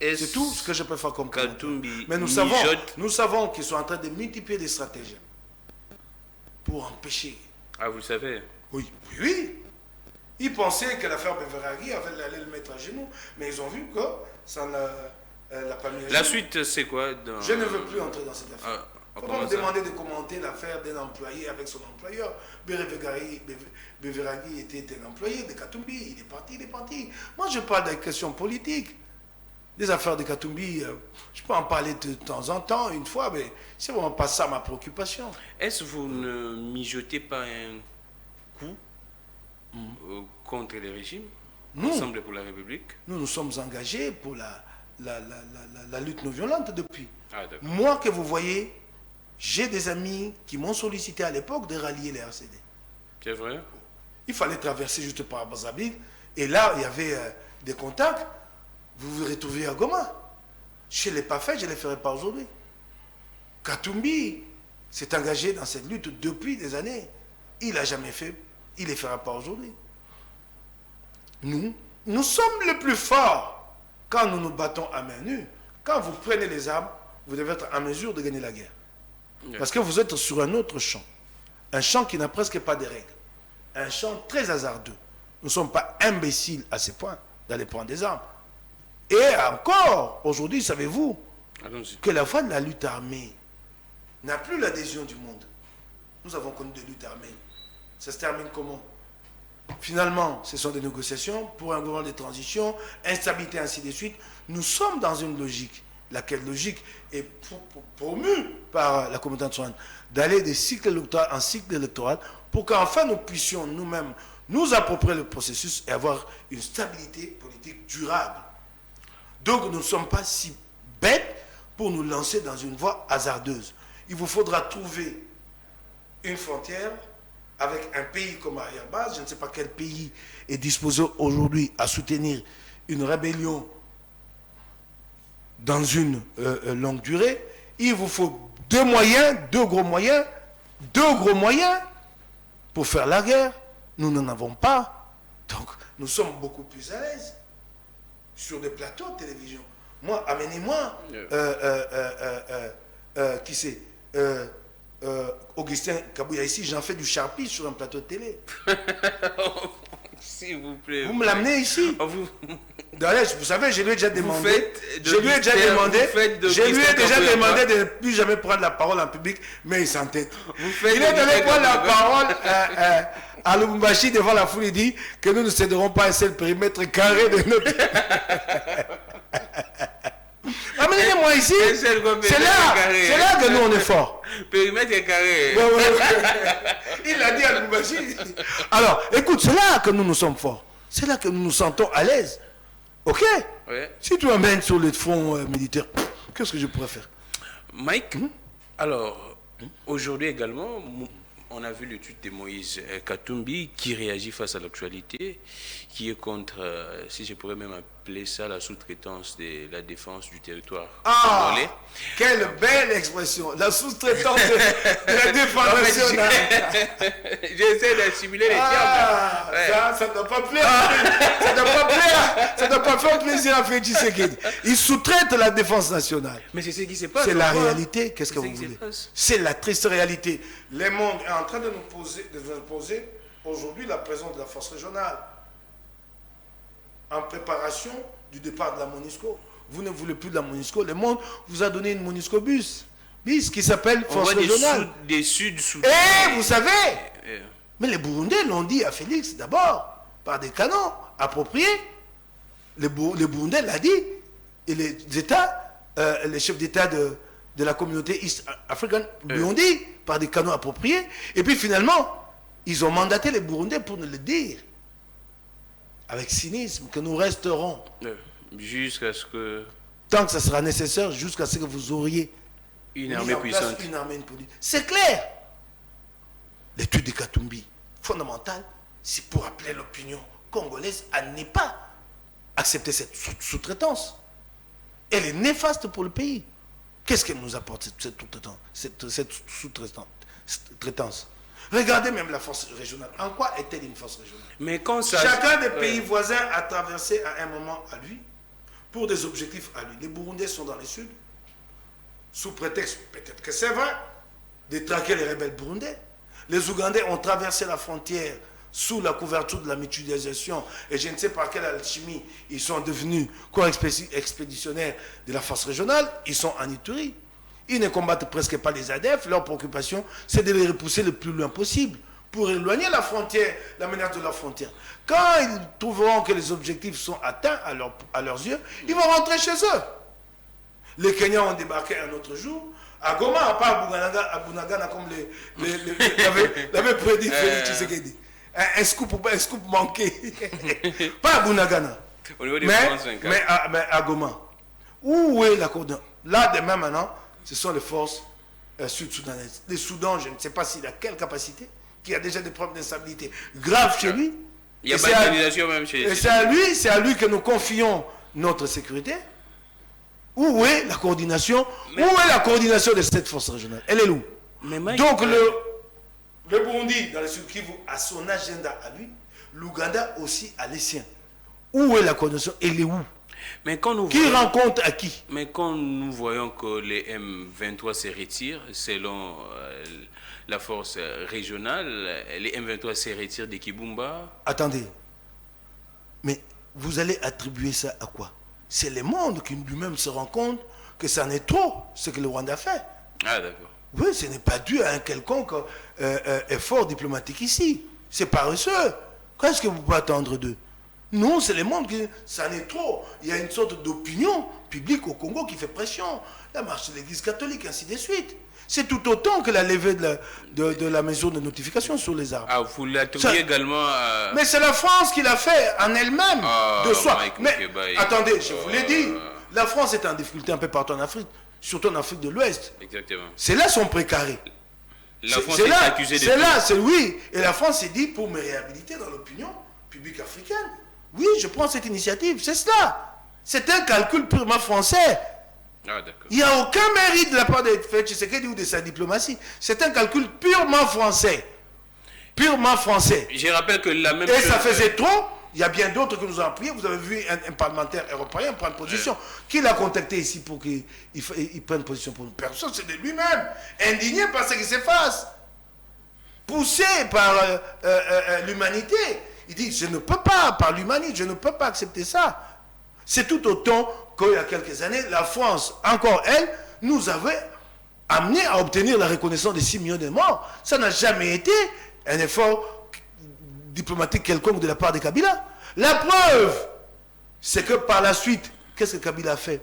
C'est tout ce que je peux faire comme commentaire. Mais nous savons qu'ils sont en train de multiplier des stratagèmes pour empêcher. Ah, vous le savez? Oui. Ils pensaient que l'affaire Beveragui allait le mettre à genoux, mais ils ont vu que ça l'a pas mis à genoux. La suite, c'est quoi Je ne veux plus entrer dans cette affaire. Il ne faut pas me demander de commenter l'affaire d'un employé avec son employeur. Beveragui était un employé de Katumbi. Il est parti. Moi, je parle des questions politiques. Des affaires de Katumbi, je peux en parler de temps en temps, une fois, mais c'est vraiment pas ça ma préoccupation. Est-ce que vous ne mijotez pas un coup contre les régimes, Ensemble pour la République? Nous sommes engagés pour la lutte non violente depuis. Ah, moi que vous voyez, j'ai des amis qui m'ont sollicité à l'époque de rallier les RCD. C'est vrai? Il fallait traverser juste par Brazzaville, et là, il y avait des contacts. Vous vous retrouvez à Goma. Je ne l'ai pas fait, je ne le ferai pas aujourd'hui. Katumbi s'est engagé dans cette lutte depuis des années. Il n'a jamais fait, il ne le fera pas aujourd'hui. Nous sommes les plus forts quand nous nous battons à main nue. Quand vous prenez les armes, vous devez être en mesure de gagner la guerre. Parce que vous êtes sur un autre champ. Un champ qui n'a presque pas de règles. Un champ très hasardeux. Nous ne sommes pas imbéciles à ce point d'aller prendre des armes. Et encore, aujourd'hui, savez-vous que la voie de la lutte armée n'a plus l'adhésion du monde. Nous avons connu des luttes armées. Ça se termine comment? Finalement, ce sont des négociations pour un gouvernement de transition, instabilité, ainsi de suite. Nous sommes dans une logique, laquelle logique est promue par la communauté internationale, d'aller de cycle électoral en cycle électoral pour qu'enfin nous puissions nous-mêmes nous approprier le processus et avoir une stabilité politique durable. Donc nous ne sommes pas si bêtes pour nous lancer dans une voie hasardeuse. Il vous faudra trouver une frontière avec un pays comme arrière-base. Je ne sais pas quel pays est disposé aujourd'hui à soutenir une rébellion dans une longue durée. Il vous faut deux gros moyens pour faire la guerre. Nous n'en avons pas. Donc, nous sommes beaucoup plus à l'aise sur des plateaux de télévision. Moi, amenez-moi, qui c'est Augustin Kabouya ici, j'en fais du charpie sur un plateau de télé. S'il vous plaît. Vous me l'amenez ici. D'ailleurs, vous savez, je lui ai déjà demandé. Je lui ai déjà demandé de ne plus jamais prendre la parole en public, mais il s'entête. Il est donné prendre la parole à Lubumbashi devant la foule. Il dit que nous ne céderons pas un seul périmètre carré de notre. Amenez-moi ici. C'est là que nous on est fort. Périmètre est carré. Il l'a dit à Lubumbashi. Alors, écoute, c'est là que nous sommes forts. C'est là que nous nous sentons à l'aise. Ok. Ouais. Si tu m'amènes sur le front militaire, qu'est-ce que je pourrais faire? Mike, alors, aujourd'hui également, on a vu le tweet de Moïse Katumbi qui réagit face à l'actualité, qui est contre, si je pourrais même appeler ça, la sous-traitance de la défense du territoire congolais. Quelle belle expression, la sous-traitance de la défense nationale. J'essaie d'assimiler les termes. Ouais. Ça ne doit pas plaire. Ça ne doit pas faire plaisir à Félix Tshisekedi. Il sous-traite la défense nationale. Mais c'est ce qui se passe. C'est la réalité. Qu'est-ce que vous voulez? C'est la triste réalité. Le monde est en train de nous poser aujourd'hui la présence de la force régionale en préparation du départ de la MONUSCO. Vous ne voulez plus de la MONUSCO. Le monde vous a donné une MONUSCO bis qui s'appelle force régionale. Des Sud-Soudanais. Et vous savez, mais les Burundais l'ont dit à Félix d'abord, par des canons appropriés. Les Burundais l'ont dit. Et les États, les chefs d'État de la communauté East africaine lui ont dit par des canaux appropriés. Et puis finalement, ils ont mandaté les Burundais pour nous le dire. Avec cynisme, que nous resterons. Jusqu'à ce que... Tant que ça sera nécessaire, jusqu'à ce que vous auriez une armée puissante. C'est clair. L'étude de Katumbi, fondamentale, c'est pour appeler l'opinion congolaise à ne pas accepter cette sous-traitance. Elle est néfaste pour le pays. Qu'est-ce qu'elle nous apporte, cette sous-traitance? Regardez même la force régionale. En quoi est-elle une force régionale? Mais quand ça... Chacun des pays voisins a traversé à un moment à lui, pour des objectifs à lui. Les Burundais sont dans le sud, sous prétexte, peut-être que c'est vrai, de traquer les rebelles burundais. Les Ougandais ont traversé la frontière sous la couverture de la mutualisation, et je ne sais par quelle alchimie ils sont devenus corps expéditionnaires de la force régionale. Ils sont en Ituri. Ils ne combattent presque pas les ADF. Leur préoccupation, c'est de les repousser le plus loin possible pour éloigner la frontière, la menace de la frontière. Quand ils trouveront que les objectifs sont atteints à leurs yeux, ils vont rentrer chez eux. Les Kenyans ont débarqué un autre jour. À Goma, pas à Bunagana, comme l'avait prédit Félix Tshisekedi. Un scoop manqué. Pas à Bunagana. Mais à Goma. Où est la coordination? Là, demain maintenant, ce sont les forces sud-soudanaises. Les Soudans, je ne sais pas s'il a quelle capacité, qui a déjà des problèmes d'instabilité graves chez lui. Il y a pas d'organisation même chez lui. Et c'est à lui que nous confions notre sécurité. Où est la coordination? Où est la coordination de cette force régionale? Elle est où? Donc le Burundi, dans le Sud Kivu, a son agenda à lui. L'Ouganda aussi a les siens. Où est la coordination? Elle est où? Mais quand nous qui rencontre à qui? Mais quand nous voyons que les M23 se retirent, selon la force régionale, les M23 se retirent de Kibumba. Attendez. Mais vous allez attribuer ça à quoi? C'est le monde qui lui-même se rend compte que ça en est trop, ce que le Rwanda fait. Ah, d'accord. Oui, ce n'est pas dû à un quelconque effort diplomatique ici. C'est paresseux. Qu'est-ce que vous pouvez attendre d'eux? Non, c'est le monde qui... Ça en est trop. Il y a une sorte d'opinion publique au Congo qui fait pression. La marche de l'Église catholique, ainsi de suite. C'est tout autant que la levée de la mesure de notification sur les armes. Ah, vous l'attribuez également à... Mais c'est la France qui l'a fait en elle-même, de soi. Mais attendez, je vous l'ai dit, la France est en difficulté un peu partout en Afrique, surtout en Afrique de l'Ouest. Exactement. C'est là son précaré. La France est accusée de tout. C'est là, c'est oui. Et la France s'est dit, pour me réhabiliter dans l'opinion publique africaine, oui, je prends cette initiative, c'est cela. C'est un calcul purement français. Ah, d'accord. Il n'y a aucun mérite de la part de Félix Tshisekedi ou de sa diplomatie. C'est un calcul purement français. Purement français. Je rappelle que la même Et chose... ça faisait trop. Il y a bien d'autres que nous ont appuyés. Vous avez vu un parlementaire européen prendre position. Qui l'a contacté ici pour qu'il prenne position pour nous? Personne, c'est de lui-même. Indigné par ce qui s'efface. Poussé par l'humanité. Il dit, je ne peux pas, par l'humanité, je ne peux pas accepter ça. C'est tout autant qu'il y a quelques années, la France, encore elle, nous avait amené à obtenir la reconnaissance de 6 millions de morts. Ça n'a jamais été un effort diplomatique quelconque de la part de Kabila. La preuve, c'est que par la suite, qu'est-ce que Kabila a fait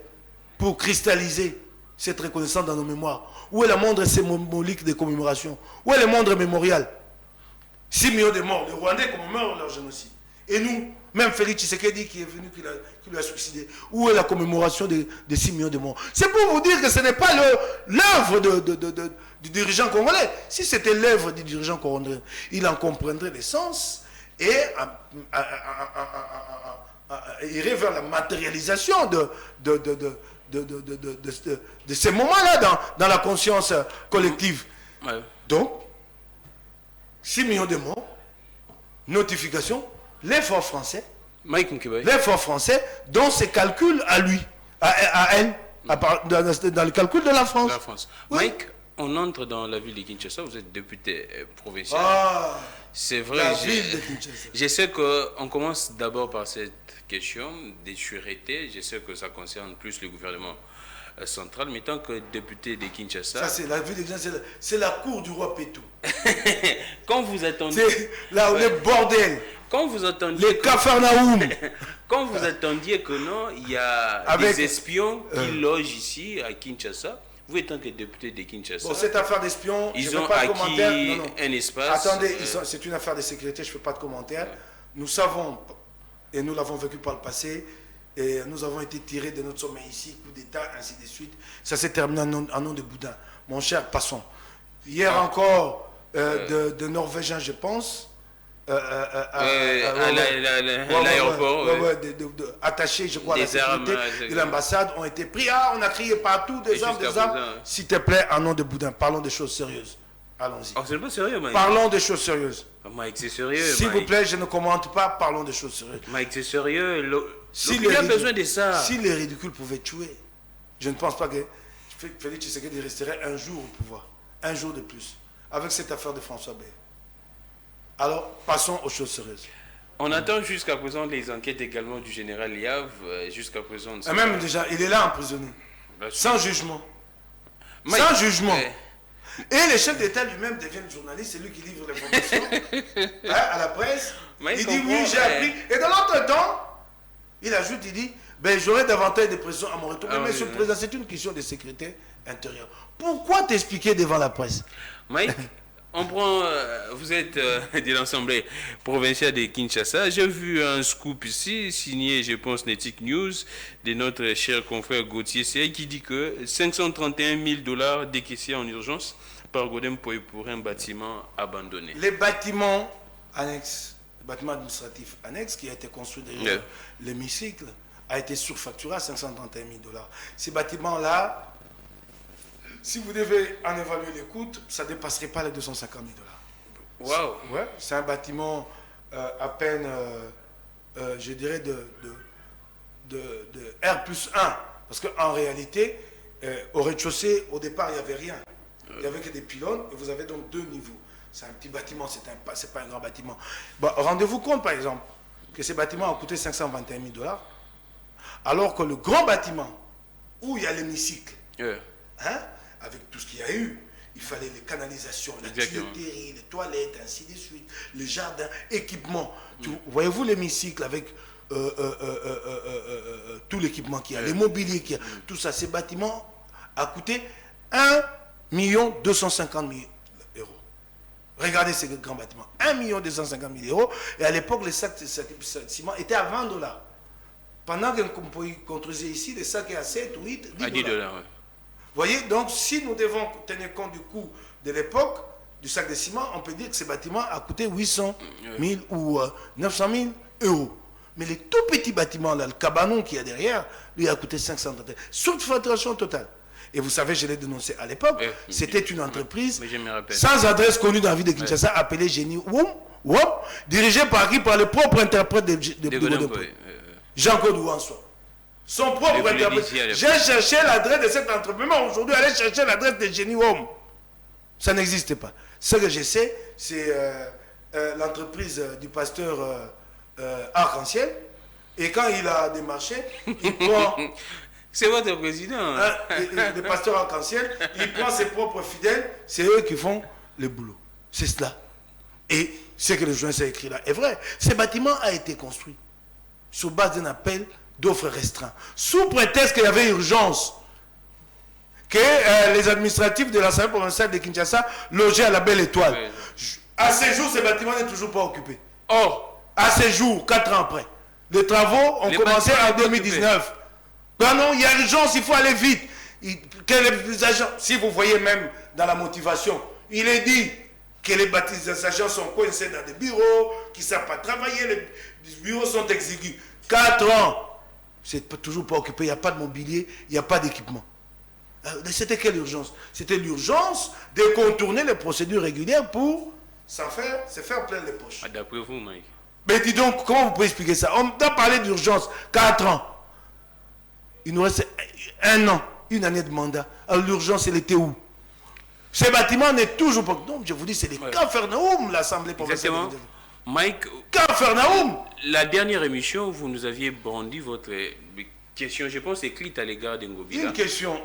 pour cristalliser cette reconnaissance dans nos mémoires? Où est la moindre symbolique de commémoration? Où est le moindre mémorial? 6 millions de morts. Les Rwandais commémorent leur génocide. Et nous, même Félix Tshisekedi qui est venu, qui lui a suicidé. Où est la commémoration des 6 millions de morts? C'est pour vous dire que ce n'est pas l'œuvre du dirigeant congolais. Si c'était l'œuvre du dirigeant congolais, il en comprendrait les sens et irait vers la matérialisation de ces moments-là dans la conscience collective. Ouais. Donc, 6 millions de morts, notification, l'effort français, l'effort français, dans ses calculs à lui, à elle, dans le calcul de la France. Oui. Mike, on entre dans la ville de Kinshasa, vous êtes député provincial. Ah, c'est vrai, la ville de Kinshasa. Je sais qu'on commence d'abord par cette question des sûretés. Je sais que ça concerne plus le gouvernement central, mais tant que député de Kinshasa... Ça, c'est la ville de Kinshasa, c'est la cour du roi Pétou. Quand vous attendez... C'est là où le bordel. Quand vous attendiez... Le Capharnaüm. Quand vous attendiez que non, il y a des espions qui logent ici, à Kinshasa, vous étant que député de Kinshasa... Bon, cette affaire d'espions, ils je ont ne fais pas de acquis commentaire. Non. un espace... Attendez, c'est une affaire de sécurité, je ne fais pas de commentaire. Nous savons, et nous l'avons vécu par le passé, et nous avons été tirés de notre sommeil ici, coup d'État, ainsi de suite. Ça s'est terminé en nom de boudin. Mon cher, passons. Hier encore, de Norvégiens, je pense, à l'aéroport, attachés, je crois, à la sécurité de l'ambassade, ont été pris. Ah, on a crié partout, des armes. S'il te plaît, en nom de boudin, parlons des choses sérieuses. Allons-y. Oh, c'est pas sérieux, Mike. Parlons des choses sérieuses. Mike, c'est sérieux. S'il vous plaît, je ne commente pas, parlons des choses sérieuses. Mike, c'est sérieux. Il a besoin de ça. Si les ridicules pouvaient tuer, je ne pense pas que Félix Tshisekedi resterait un jour au pouvoir. Un jour de plus. Avec cette affaire de François Bayrou. Alors, passons aux choses sérieuses. On attend jusqu'à présent les enquêtes également du général Liav. Jusqu'à présent. Et même déjà, il est là emprisonné. Sans jugement. Sans jugement. Et le chef d'État lui-même devient journaliste, c'est lui qui livre l'information à la presse. Il dit oui, j'ai appris. Et dans l'autre temps, il ajoute, il dit, ben, j'aurai davantage de pression à mon retour. Mais monsieur le président, c'est une question de sécurité intérieure. Pourquoi t'expliquer devant la presse? Mike, on prend, vous êtes de l'Assemblée provinciale de Kinshasa. J'ai vu un scoop ici, signé, je pense, Netic News, de notre cher confrère Gauthier C, qui dit que 531 000 $ décaissés en urgence par Godem pour un bâtiment abandonné. Les bâtiments annexes, le bâtiment administratif annexe qui a été construit derrière l'hémicycle, a été surfacturé à 531 000 $. Ces bâtiments-là, si vous devez en évaluer les coûts, ça ne dépasserait pas les 250 000 $. Waouh! Ouais, c'est un bâtiment à peine, je dirais, de R+1. Parce qu'en réalité, au rez-de-chaussée, au départ, il n'y avait rien. Il n'y avait que des pylônes et vous avez donc 2 niveaux. C'est un petit bâtiment, c'est pas un grand bâtiment. Bon, rendez-vous compte, par exemple, que ces bâtiments ont coûté 521 000 $, alors que le grand bâtiment, où il y a l'hémicycle, hein, avec tout ce qu'il y a eu, il fallait les canalisations, la tuyauterie, les toilettes, ainsi de suite, les jardins, équipements. Voyez-vous l'hémicycle avec tout l'équipement qu'il y a, les mobiliers qu'il y a, tout ça, ces bâtiments a coûté 1 250 000 euros. Regardez ces grands bâtiments, 1 250 000 euros. Et à l'époque, les sacs de ciment étaient à 20 $. Pendant qu'on construisait ici, les sacs à 7 ou 8, 10 $. $10, ouais. Vous voyez, donc si nous devons tenir compte du coût de l'époque, du sac de ciment, on peut dire que ces bâtiments a coûté 800 000 ou 900 000 euros. Mais les tout petits bâtiments, là, le cabanon qu'il y a derrière, lui a coûté 500 000. Sous-facturation totale. Et vous savez, je l'ai dénoncé à l'époque, c'était une entreprise sans adresse connue dans la ville de Kinshasa, appelée Génie Wom, dirigée par qui? Par le propre interprète de Jean-Claude Ouansois. Son propre interprète. J'ai cherché l'adresse de cette entreprise, mais aujourd'hui, allez chercher l'adresse de Génie Wom. Ça n'existe pas. Ce que je sais, c'est l'entreprise du pasteur Arc-en-Ciel. Et quand il a démarché, il prend... C'est votre président. Le pasteur Arc-en-Ciel, il prend ses propres fidèles, c'est eux qui font le boulot. C'est cela. Et ce que le journaliste a écrit là est vrai. Ce bâtiment a été construit sur base d'un appel d'offres restreint, sous prétexte qu'il y avait urgence, que les administratifs de l'Assemblée provinciale de Kinshasa logeaient à la Belle Étoile. À ce jour, ce bâtiment n'est toujours pas occupé. Or, à ce jour, 4 ans après, les travaux ont commencé en 2019. Ben non, il y a urgence, il faut aller vite. Les agents, si vous voyez même dans la motivation, il est dit que les agents sont coincés dans des bureaux, qu'ils ne savent pas travailler, les bureaux sont exigus. 4 ans, c'est toujours pas occupé, il n'y a pas de mobilier, il n'y a pas d'équipement. C'était quelle urgence? C'était l'urgence de contourner les procédures régulières pour se faire plein les poches. D'après vous, Mike. Mais dis donc, comment vous pouvez expliquer ça? On doit parler d'urgence, 4 ans. Il nous reste 1 an, une année de mandat. Alors l'urgence, elle était où? Ces bâtiments n'est toujours pas... Donc je vous dis, c'est les Capharnaüm, l'Assemblée provinciale. Exactement. Mike, Capharnaüm. La dernière émission, vous nous aviez brandi votre question, je pense, écrite à l'égard d'Ngobila. Une question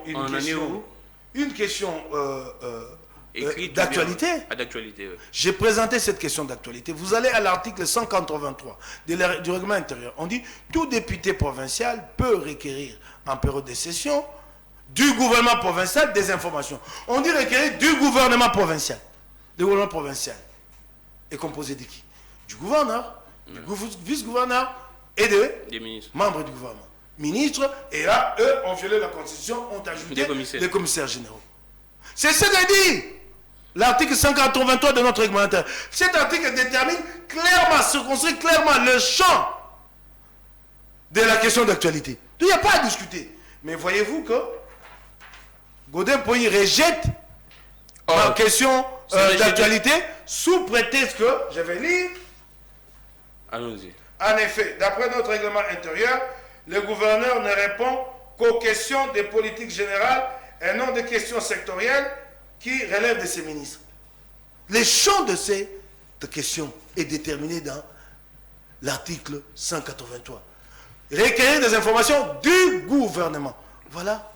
d'actualité. D'actualité, oui. J'ai présenté cette question d'actualité. Vous allez à l'article 183 du règlement intérieur. On dit tout député provincial peut requérir en période de session du gouvernement provincial des informations. On dit requérir du gouvernement provincial. Le gouvernement provincial est composé de qui? Du gouverneur, du vice-gouverneur et des membres du gouvernement. Ministres, et là, eux ont violé la Constitution, ont ajouté des commissaires généraux. C'est ce que dit l'article 183 de notre règlement intérieur. Cet article détermine clairement, circonscrit clairement le champ de la question d'actualité. Il n'y a pas à discuter. Mais voyez-vous que Godin Poyi rejette la question d'actualité sous prétexte que, je vais lire. Allons-y. En effet, d'après notre règlement intérieur, le gouverneur ne répond qu'aux questions des politiques générales et non des questions sectorielles qui relèvent de ses ministres. Le champ de ces questions est déterminé dans l'article 183. Requérir des informations du gouvernement. Voilà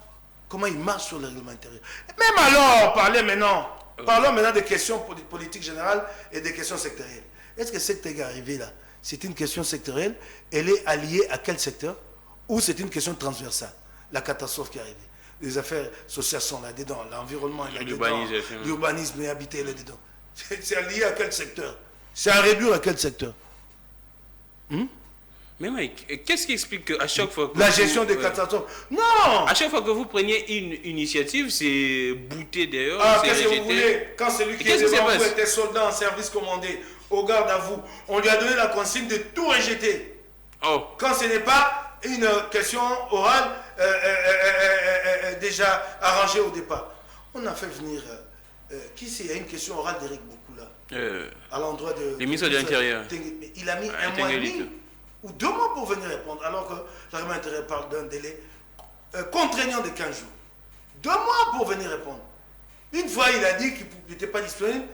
comment il marche sur le règlement intérieur. Même alors, parlons maintenant des questions politiques générales et des questions sectorielles. Est-ce que cette est arrivée là, c'est une question sectorielle, elle est alliée à quel secteur? Ou c'est une question transversale? La catastrophe qui est arrivée. Les affaires sociales sont là-dedans, l'environnement est là-dedans, l'urbanisme est habité là-dedans. C'est lié à quel secteur? C'est à réduire à quel secteur? Mais Mike, qu'est-ce qui explique qu'à chaque fois que la gestion des catastrophes? Non! À chaque fois que vous preniez une initiative, c'est bouté d'ailleurs. Qu'est-ce que vous voulez? Quand celui qui est devant vous était soldat en service commandé, au garde à vous, on lui a donné la consigne de tout rejeter. Quand ce n'est pas une question orale déjà arrangée au départ. On a fait venir... qui c'est? Il y a une question orale d'Éric Bokou là. À l'endroit de... Le ministre de l'Intérieur. Il a mis 1 mois et demi ou 2 mois pour venir répondre, alors que le règlement intérieur parle d'un délai contraignant de 15 jours. 2 mois pour venir répondre. Une fois, il a dit qu'il n'était pas disponible,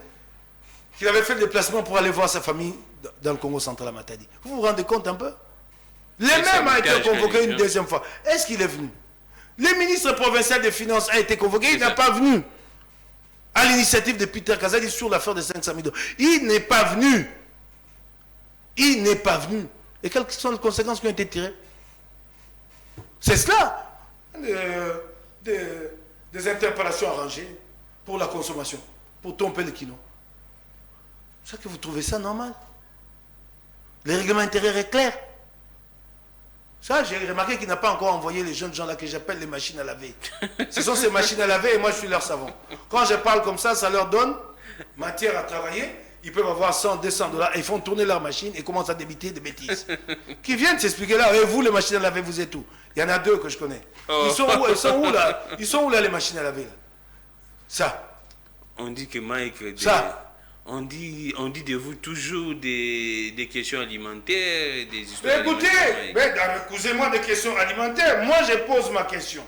qu'il avait fait le déplacement pour aller voir sa famille dans le Congo central à Matadi. Vous vous rendez compte un peu? Le même a été convoqué une deuxième fois. Est-ce qu'il est venu? Le ministre provincial des Finances a été convoqué, il n'a pas venu. À l'initiative de Peter Kazadi sur l'affaire de 500 000 $. Il n'est pas venu. Il n'est pas venu. Et quelles sont les conséquences qui ont été tirées? C'est cela, des interpellations arrangées pour la consommation, pour tromper le kino. C'est que vous trouvez ça normal? Le règlement intérieur est clair. Ça, j'ai remarqué qu'il n'a pas encore envoyé les jeunes gens là que j'appelle les machines à laver. Ce sont ces machines à laver et moi je suis leur savon. Quand je parle comme ça leur donne matière à travailler. Ils peuvent avoir 100, 200 $, et ils font tourner leur machine et commencent à débiter des bêtises. Qui viennent s'expliquer là, et vous les machines à laver, vous êtes où? Il y en a 2 que je connais. Ils sont où là? Ils sont où là les machines à laver là? Ça. On dit que Mike... Ça. On dit de vous toujours des questions alimentaires, des histoires. Mais écoutez, excusez-moi des questions alimentaires. Moi, je pose ma question.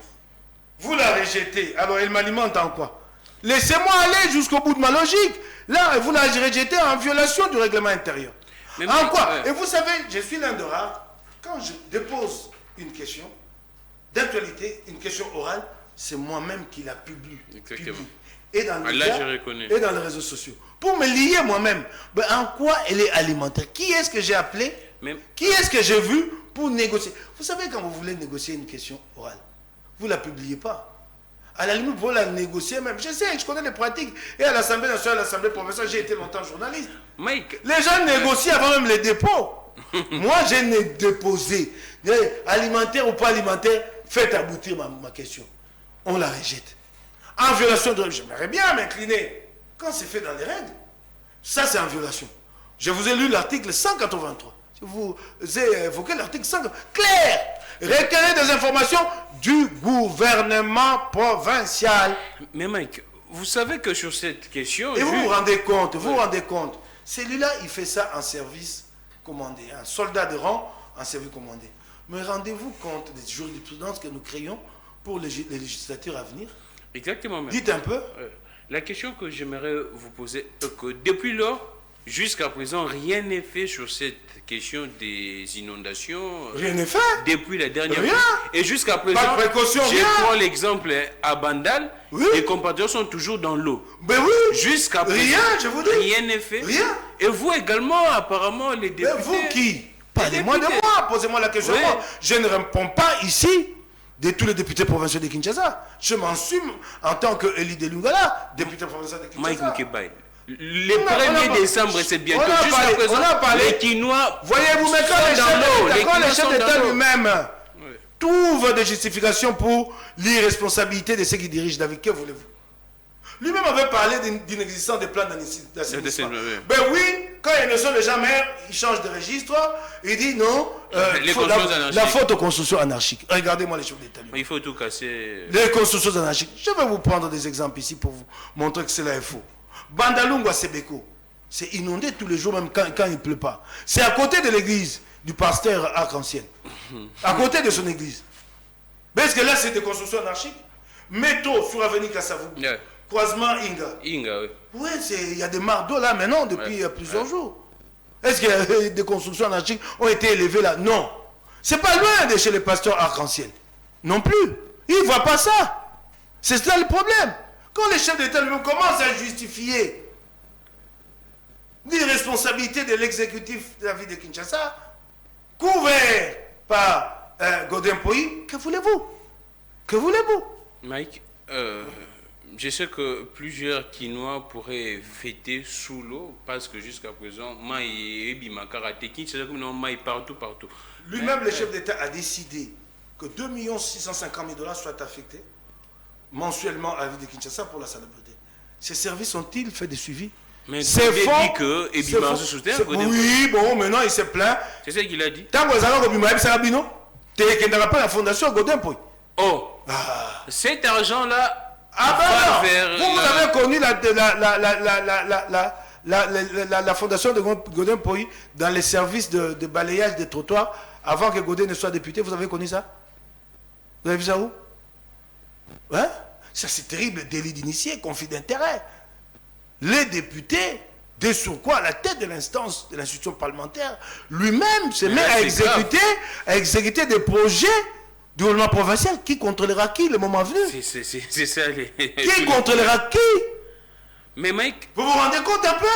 Vous la rejetez. Alors, elle m'alimente en quoi? Laissez-moi aller jusqu'au bout de ma logique. Là, vous la rejetez en violation du règlement intérieur. Mais en quoi? Et vous savez, je suis l'un de rares. Quand je dépose une question d'actualité, une question orale, c'est moi-même qui la publie. Exactement. Et dans les médias, et dans les réseaux sociaux. Pour me lier moi-même. Ben, en quoi elle est alimentaire? Qui est-ce que j'ai appelé? Qui est-ce que j'ai vu pour négocier? Vous savez, quand vous voulez négocier une question orale, vous ne la publiez pas. À la limite, vous la négocier même. Je sais, je connais les pratiques. Et à l'Assemblée nationale, à l'Assemblée provinciale, j'ai été longtemps journaliste. Mike. Les gens négocient avant même les dépôts. Moi, j'ai déposé. Alimentaire ou pas alimentaire, faites aboutir ma question. On la rejette. En violation de... J'aimerais bien m'incliner. Quand c'est fait dans les règles, ça c'est en violation. Je vous ai lu l'article 183. Je vous ai évoqué l'article 183. Clair. Recueillir des informations du gouvernement provincial. Mais Mike, vous savez que sur cette question... Et vous vous rendez compte, celui-là, il fait ça en service commandé. Un soldat de rang en service commandé. Mais rendez-vous compte des jurisprudences que nous créons pour les législatures à venir? Exactement. Même. Dites un peu. La question que j'aimerais vous poser est que depuis lors, jusqu'à présent, rien n'est fait sur cette question des inondations. Rien n'est fait. Depuis la dernière fois. Et jusqu'à présent, pas de précaution, je prends l'exemple à Bandal, les compatriotes sont toujours dans l'eau. Ben oui. Jusqu'à présent, je vous dis. Rien n'est fait. Rien. Et vous également, apparemment, les députés. Mais vous qui? Parlez-moi de moi, posez-moi la question. Moi. Je ne réponds pas ici de tous les députés provinciaux de Kinshasa. Je m'assume en tant que Eli de Lungala, député provincial de Kinshasa. Mike Moukebaye. Le 1er décembre, c'est bientôt. On a parlé. Les Quinois. Voyez-vous, mais quand le chef d'État lui-même trouve des justifications pour l'irresponsabilité de ceux qui dirigent David, que voulez-vous? Lui-même avait parlé d'inexistence des plans d'assainissement. Ben oui, quand ils ne sont déjà maires, ils changent de registre. Il dit non, la faute aux constructions anarchiques. Regardez-moi les chefs d'État. Il faut tout casser. Les constructions anarchiques. Je vais vous prendre des exemples ici pour vous montrer que cela est faux. Bandalungu à Sebeko, c'est inondé tous les jours, même quand il ne pleut pas. C'est à côté de l'église du pasteur Arc-en-Ciel. À côté de son église. Parce que là, c'est des constructions anarchiques. Métro sur Avenue Kassavou. Croisement Inga. Oui. Oui, il y a des mares d'eau là maintenant depuis plusieurs jours. Est-ce que des constructions anarchiques ont été élevées là? Non. C'est pas loin de chez les pasteurs Arc-en-Ciel. Non plus. Ils ne voient pas ça. C'est ça le problème. Quand les chefs d'État commencent à justifier l'irresponsabilité de l'exécutif de la ville de Kinshasa, couvert par Godin Poyi, que voulez-vous? Que voulez-vous? Mike, je sais que plusieurs Quinois pourraient fêter sous l'eau parce que jusqu'à présent, Maï et Bimakara technique, c'est comme Maï partout. Lui-même, le chef d'État a décidé que 2 650 000 $ soient affectés mensuellement à la ville de Kinshasa pour la salubrité. Ces services ont-ils fait des suivis? Mais c'est faux. Dit que Ebima se soutient. Oui, bon, maintenant il s'est plaint. C'est ça qu'il a dit. Tant que vous avez Ebima Sarabino, tu n'as pas la fondation Godin Poyi. Oh, cet argent-là. Vous avez connu la fondation de Godin Poyi dans les services de balayage des trottoirs avant que Godin ne soit député. Vous avez connu ça? Vous avez vu ça où? Hein? Ça c'est terrible, délit d'initié, conflit d'intérêt. Les députés, de surcroît à la tête de l'instance de l'institution parlementaire, lui-même se met à exécuter des projets du gouvernement provincial. Qui contrôlera qui le moment venu? C'est ça. Qui contrôlera qui? Mais Mike... Vous vous rendez compte un peu?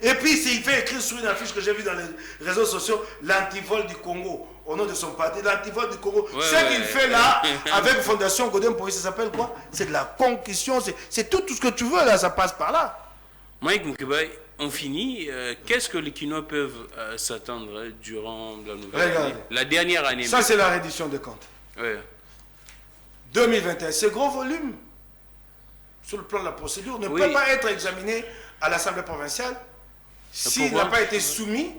Et puis, il fait écrire sur une affiche que j'ai vue dans les réseaux sociaux, l'antivol du Congo, au nom de son parti, l'antivol du Congo. Ce qu'il fait là, avec Fondation Godin Poï, ça s'appelle quoi? C'est de la concussion, c'est tout ce que tu veux là, ça passe par là. Mike Moukebay, on finit. Qu'est-ce que les Kinois peuvent s'attendre durant la nouvelle année? La dernière année. Ça, c'est la reddition des comptes. Ouais. 2021, c'est gros volume. Sur le plan de la procédure, ne peut pas être examiné à l'Assemblée provinciale s'il n'a pas été soumis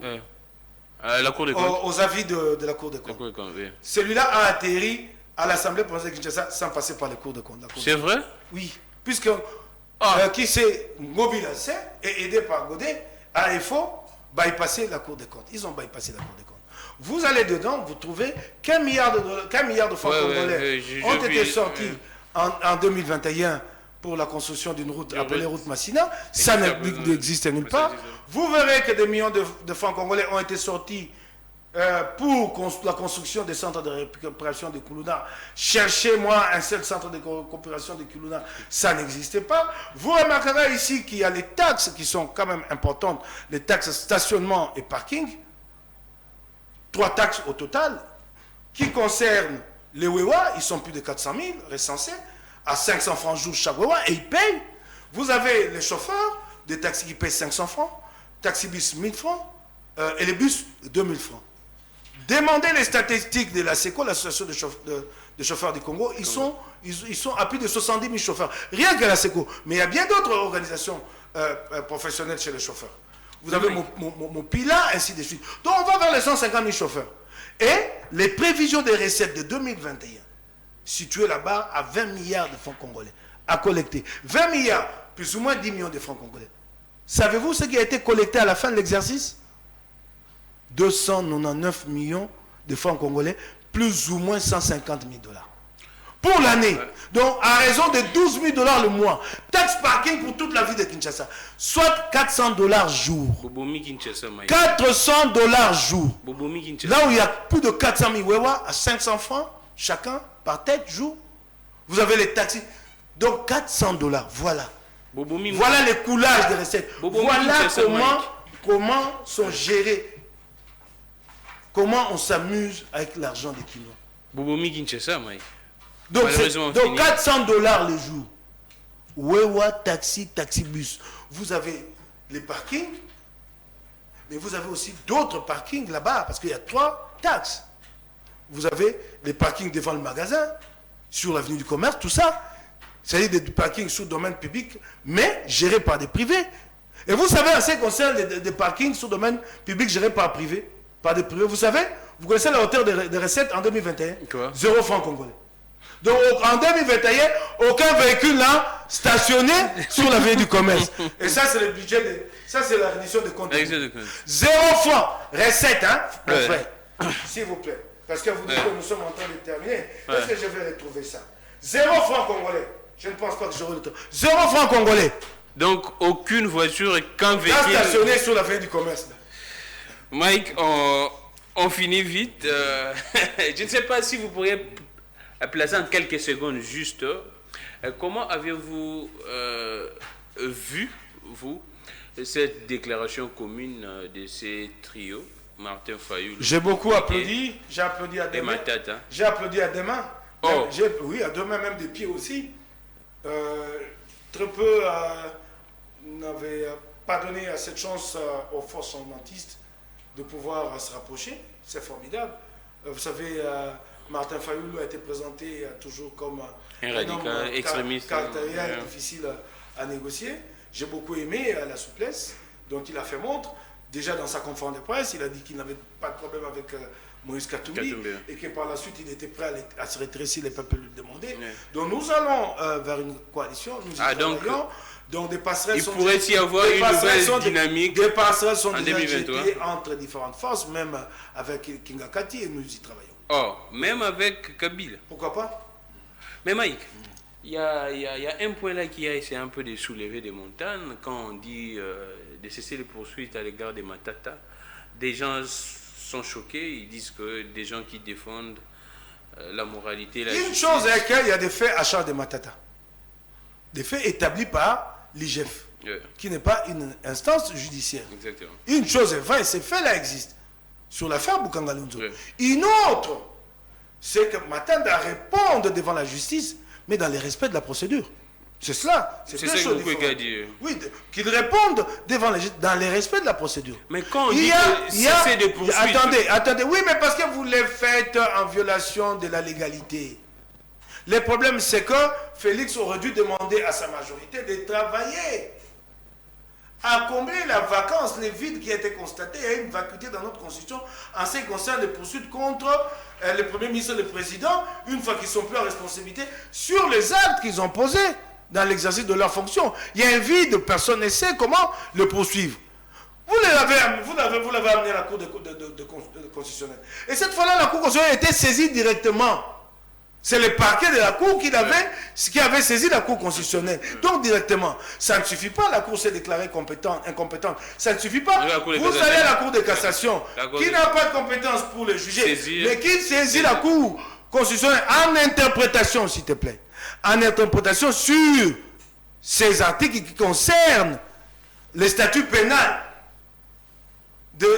à la Cour des comptes. Aux avis de la Cour des comptes. Oui. Celui-là a atterri à l'Assemblée provinciale de Kinshasa sans passer par les cours de compte. C'est vrai? Oui. Puisque qui s'est mobilisé et aidé par Godet, à EFO, bypasser la Cour des comptes. Ils ont bypassé la Cour des comptes. Vous allez dedans, vous trouvez qu'un milliard de francs congolais ont été sortis en 2021 pour la construction d'une route appelée route Massina. Ça n'existe nulle part. Vous verrez que des millions de francs congolais ont été sortis pour la construction des centres de récupération de Kuluna. Cherchez-moi un seul centre de récupération de Kuluna. Ça n'existait pas. Vous remarquerez ici qu'il y a les taxes qui sont quand même importantes. Les taxes stationnement et parking. 3 taxes au total qui concernent les Wewa. Ils sont plus de 400 000 recensés à 500 francs jour chaque Wewa et ils payent. Vous avez les chauffeurs des taxis qui payent 500 francs, taxibus 1000 francs et les bus 2000 francs. Demandez les statistiques de la SECO, l'association de chauffeurs du Congo, ils sont à plus de 70 000 chauffeurs. Rien que la SECO. Mais il y a bien d'autres organisations professionnelles chez les chauffeurs. Vous avez mon PILA, ainsi de suite. Donc on va vers les 150 000 chauffeurs. Et les prévisions des recettes de 2021, situées là-bas à 20 milliards de francs congolais, à collecter. 20 milliards, plus ou moins 10 millions de francs congolais. Savez-vous ce qui a été collecté à la fin de l'exercice? 299 millions de francs congolais, plus ou moins 150 000 $. Pour l'année. Donc, à raison de 12 000 $ le mois. Taxe parking pour toute la ville de Kinshasa. Soit 400 $ jour. 400 $ jour. Là où il y a plus de 400 000 wewa à 500 francs chacun par tête jour. Vous avez les taxis. Donc, 400 $. Voilà. Voilà les coulages des recettes. Voilà comment sont gérés. Comment on s'amuse avec l'argent des Kinois. Donc 400 $ le jour. Wewa, taxi, taxibus. Vous avez les parkings, mais vous avez aussi d'autres parkings là-bas, parce qu'il y a 3 taxes. Vous avez les parkings devant le magasin, sur l'avenue du commerce, tout ça. C'est-à-dire des parkings sous domaine public, mais gérés par des privés. Et vous savez, en ce qui concerne des parkings sous domaine public gérés par des privés, vous savez, vous connaissez la hauteur des recettes en 2021? 0 francs congolais. Donc en 2021, aucun véhicule là stationné sur l'avenue du commerce. Et ça, c'est le budget, ça c'est la reddition de comptes. 0 francs, recette, hein, mon frère. S'il vous plaît. Parce que vous dites que nous sommes en train de terminer. Est-ce que je vais retrouver ça? 0 francs congolais. Je ne pense pas que j'aurai le temps. 0 francs congolais. Donc aucune voiture et qu'un véhicule stationné sur l'avenue du commerce. Mike, on finit vite. Je ne sais pas si vous pourriez placer en quelques secondes juste, comment avez-vous vu, vous, cette déclaration commune de ces trios, Martin Fayulu? J'ai beaucoup applaudi, j'ai applaudi à deux mains. J'ai applaudi à deux mains. Oh. Oui, à deux mains, même des pieds aussi. Très peu n'avaient pas donné à cette chance aux forces sanglantistes de pouvoir se rapprocher. C'est formidable. Vous savez, Martin Fayulu a été présenté toujours comme un radical extrémiste, caractériel, difficile à négocier. J'ai beaucoup aimé la souplesse dont il a fait montre. Déjà dans sa conférence de presse, il a dit qu'il n'avait pas de problème avec Moïse Katumbi et que par la suite il était prêt à se retirer si les peuples le demandaient. Donc nous allons vers une coalition, nous y travaillons. Donc des passerelles sont... Il pourrait y avoir une nouvelle dynamique des passerelles sont déjà jetés entre différentes forces, même avec Kinga Kati, et nous y travaillons. Oh, même avec Kabila. Pourquoi pas? Mais Mike, il y a un point là qui a essayé un peu de soulever des montagnes quand on dit de cesser les poursuites à l'égard des Matata. Des gens sont choqués, ils disent que des gens qui défendent la moralité, la justice... Une chose est qu'il y a des faits à charge des Matata. Des faits établis par l'IGF. qui n'est pas une instance judiciaire. Exactement. Une chose est vraie, ces faits-là existent sur l'affaire Boukangalunzo. Une autre, c'est que Matanda réponde devant la justice, mais dans le respect de la procédure. C'est cela. C'est ça que vous avez dit. Oui, qu'ils répondent devant dans le respect de la procédure. Mais quand on dit que c'est de poursuite... Attendez. Oui, mais parce que vous les faites en violation de la légalité. Le problème, c'est que Félix aurait dû demander à sa majorité de travailler à combler la vacance, les vides qui a été constatés. Il y a une vacuité dans notre constitution en ce qui concerne les poursuites contre le Premier ministre et le Président, une fois qu'ils sont plus en responsabilité, sur les actes qu'ils ont posés dans l'exercice de leur fonction. Il y a un vide, personne ne sait comment le poursuivre. Vous l'avez amené à la Cour de constitutionnelle. Et cette fois-là, la Cour constitutionnelle a été saisie directement. C'est le parquet de la Cour qui avait saisi la Cour constitutionnelle. Donc directement, ça ne suffit pas, la Cour s'est déclarée incompétente. Ça ne suffit pas. Vous allez à la Cour de cassation, qui n'a pas de compétence pour le juger, mais qui saisit la Cour constitutionnelle en interprétation, s'il te plaît. En interprétation sur ces articles qui concernent le statut pénal de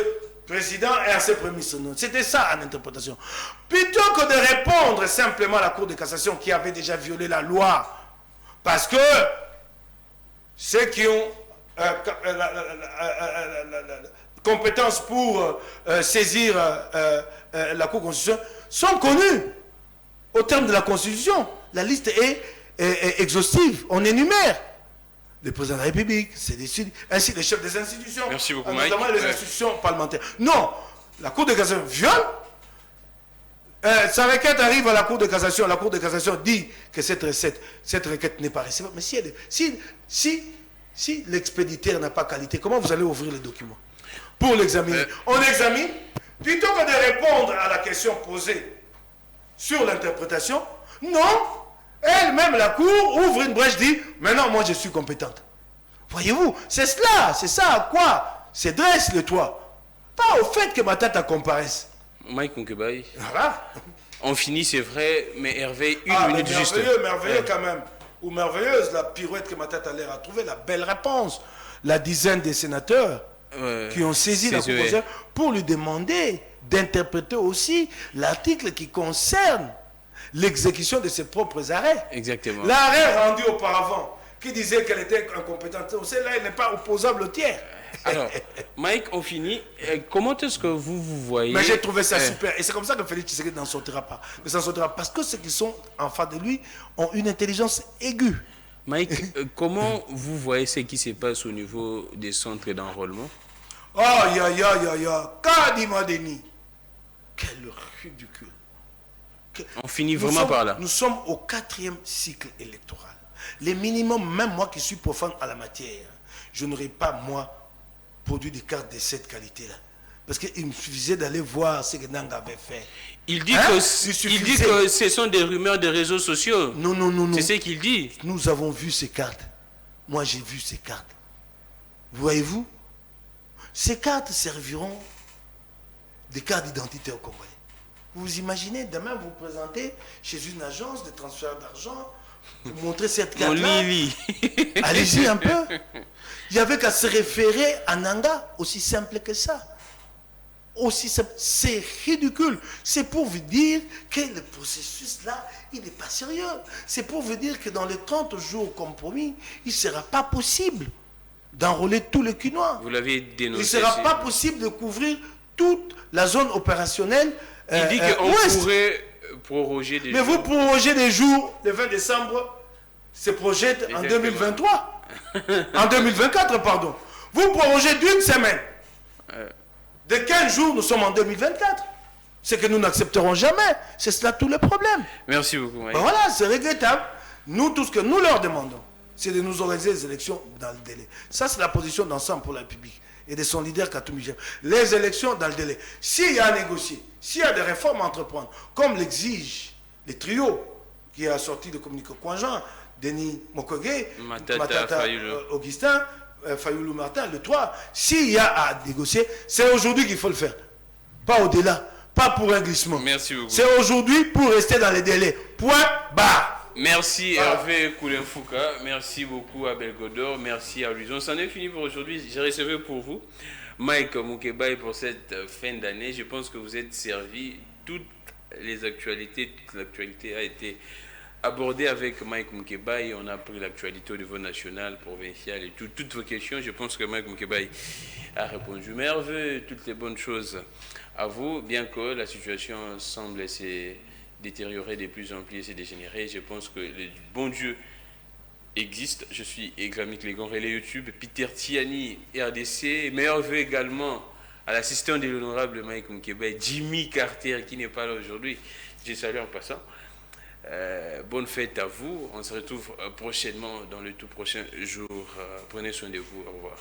président et à ses premiers sonos. C'était ça en interprétation. Plutôt que de répondre simplement à la Cour de cassation qui avait déjà violé la loi, parce que ceux qui ont compétence pour saisir la Cour constitutionnelle sont connus au terme de la Constitution. La liste est exhaustive. On énumère le président de la République, ainsi les chefs des institutions, merci beaucoup, notamment Mike. les institutions parlementaires. Non, la Cour de cassation viole. Sa requête arrive à la Cour de cassation. La Cour de cassation dit que cette requête n'est pas recevable. Mais si l'expéditeur n'a pas qualité, comment vous allez ouvrir les documents pour l'examiner? On examine, plutôt que de répondre à la question posée sur l'interprétation, non. Elle-même, la Cour, ouvre une brèche, dit « Maintenant, moi, je suis compétente. » Voyez-vous, c'est cela, c'est ça à quoi se dresse le toit. Pas au fait que Matata comparaisse. Mike Nkebai, Voilà. on finit, c'est vrai, mais Hervé, une minute juste. Merveilleux quand même. Ou merveilleuse, la pirouette que Matata a l'air à trouver, la belle réponse. La dizaine des sénateurs qui ont saisi la Cour constitutionnelle pour lui demander d'interpréter aussi l'article qui concerne l'exécution de ses propres arrêts. Exactement. L'arrêt rendu auparavant, qui disait qu'elle était incompétente, là, elle n'est pas opposable au tiers. Alors, Mike, on finit. Comment est-ce que vous voyez... Mais j'ai trouvé ça super. Et c'est comme ça que Félix Tshisekedi n'en sortira pas. Ne s'en sortira parce que ceux qui sont en face de lui ont une intelligence aiguë. Mike, comment vous voyez ce qui se passe au niveau des centres d'enrôlement? Oh, Kadima Deni. Quel ridicule. On finit vraiment par là. Nous sommes au 4e cycle électoral. Les minimums, même moi qui suis profane à la matière, je n'aurais pas, moi, produit des cartes de cette qualité-là. Parce qu'il me suffisait d'aller voir ce que Nanga avait fait. Il dit, que ce sont des rumeurs des réseaux sociaux. Non. C'est ce qu'il dit. Nous avons vu ces cartes. Moi, j'ai vu ces cartes. Voyez-vous, ces cartes serviront des cartes d'identité au Congolais. Vous imaginez, demain, vous présentez chez une agence de transfert d'argent, vous montrez cette carte-là. Allez-y un peu. Il n'y avait qu'à se référer à Nanga, aussi simple que ça. Aussi simple. C'est ridicule. C'est pour vous dire que le processus-là, il n'est pas sérieux. C'est pour vous dire que dans les 30 jours compromis, il ne sera pas possible d'enrôler tous les Quinois. Vous l'avez dénoncé. Il ne sera pas possible de couvrir toute la zone opérationnelle. Il dit qu'on pourrait proroger des jours. Mais vous prorogez des jours, le 20 décembre, se projette en 2023. En 2024, pardon. Vous prorogez d'une semaine. De 15 jours, nous sommes en 2024. C'est que nous n'accepterons jamais. C'est cela tout le problème. Merci beaucoup, Mike. Ben voilà, c'est regrettable. Nous, tout ce que nous leur demandons, c'est de nous organiser les élections dans le délai. Ça, c'est la position d'ensemble pour la République et de son leader Katumbi Jean. Les élections dans le délai. S'il y a à négocier, s'il y a des réformes à entreprendre, comme l'exige le trio qui a sorti le communiqué conjoint, Denis Mukwege, Matata Augustin, Fayoulou Martin, le 3, s'il y a à négocier, c'est aujourd'hui qu'il faut le faire. Pas au-delà, pas pour un glissement. Merci beaucoup. C'est aujourd'hui pour rester dans les délais. Point barre. Merci Hervé Koulenfouka, merci beaucoup à Belgodor, merci à Luison. C'en est fini pour aujourd'hui. J'ai réservé pour vous Mike Moukebaye pour cette fin d'année. Je pense que vous êtes servi. Toutes les actualités, toute l'actualité a été abordée avec Mike Moukebaye. On a pris l'actualité au niveau national, provincial et toutes vos questions. Je pense que Mike Moukebaye a répondu. Mais Hervé, toutes les bonnes choses à vous, bien que la situation semble se détériorer de plus en plus et se dégénérer. Je pense que le bon Dieu existe. Je suis Églamique Légon, Relais YouTube, Peter Tiani, RDC, meilleur vœu également à l'assistant de l'honorable Mike Moukebaye, Jimmy Carter, qui n'est pas là aujourd'hui. Je salue en passant. Bonne fête à vous. On se retrouve prochainement dans le tout prochain jour. Prenez soin de vous. Au revoir.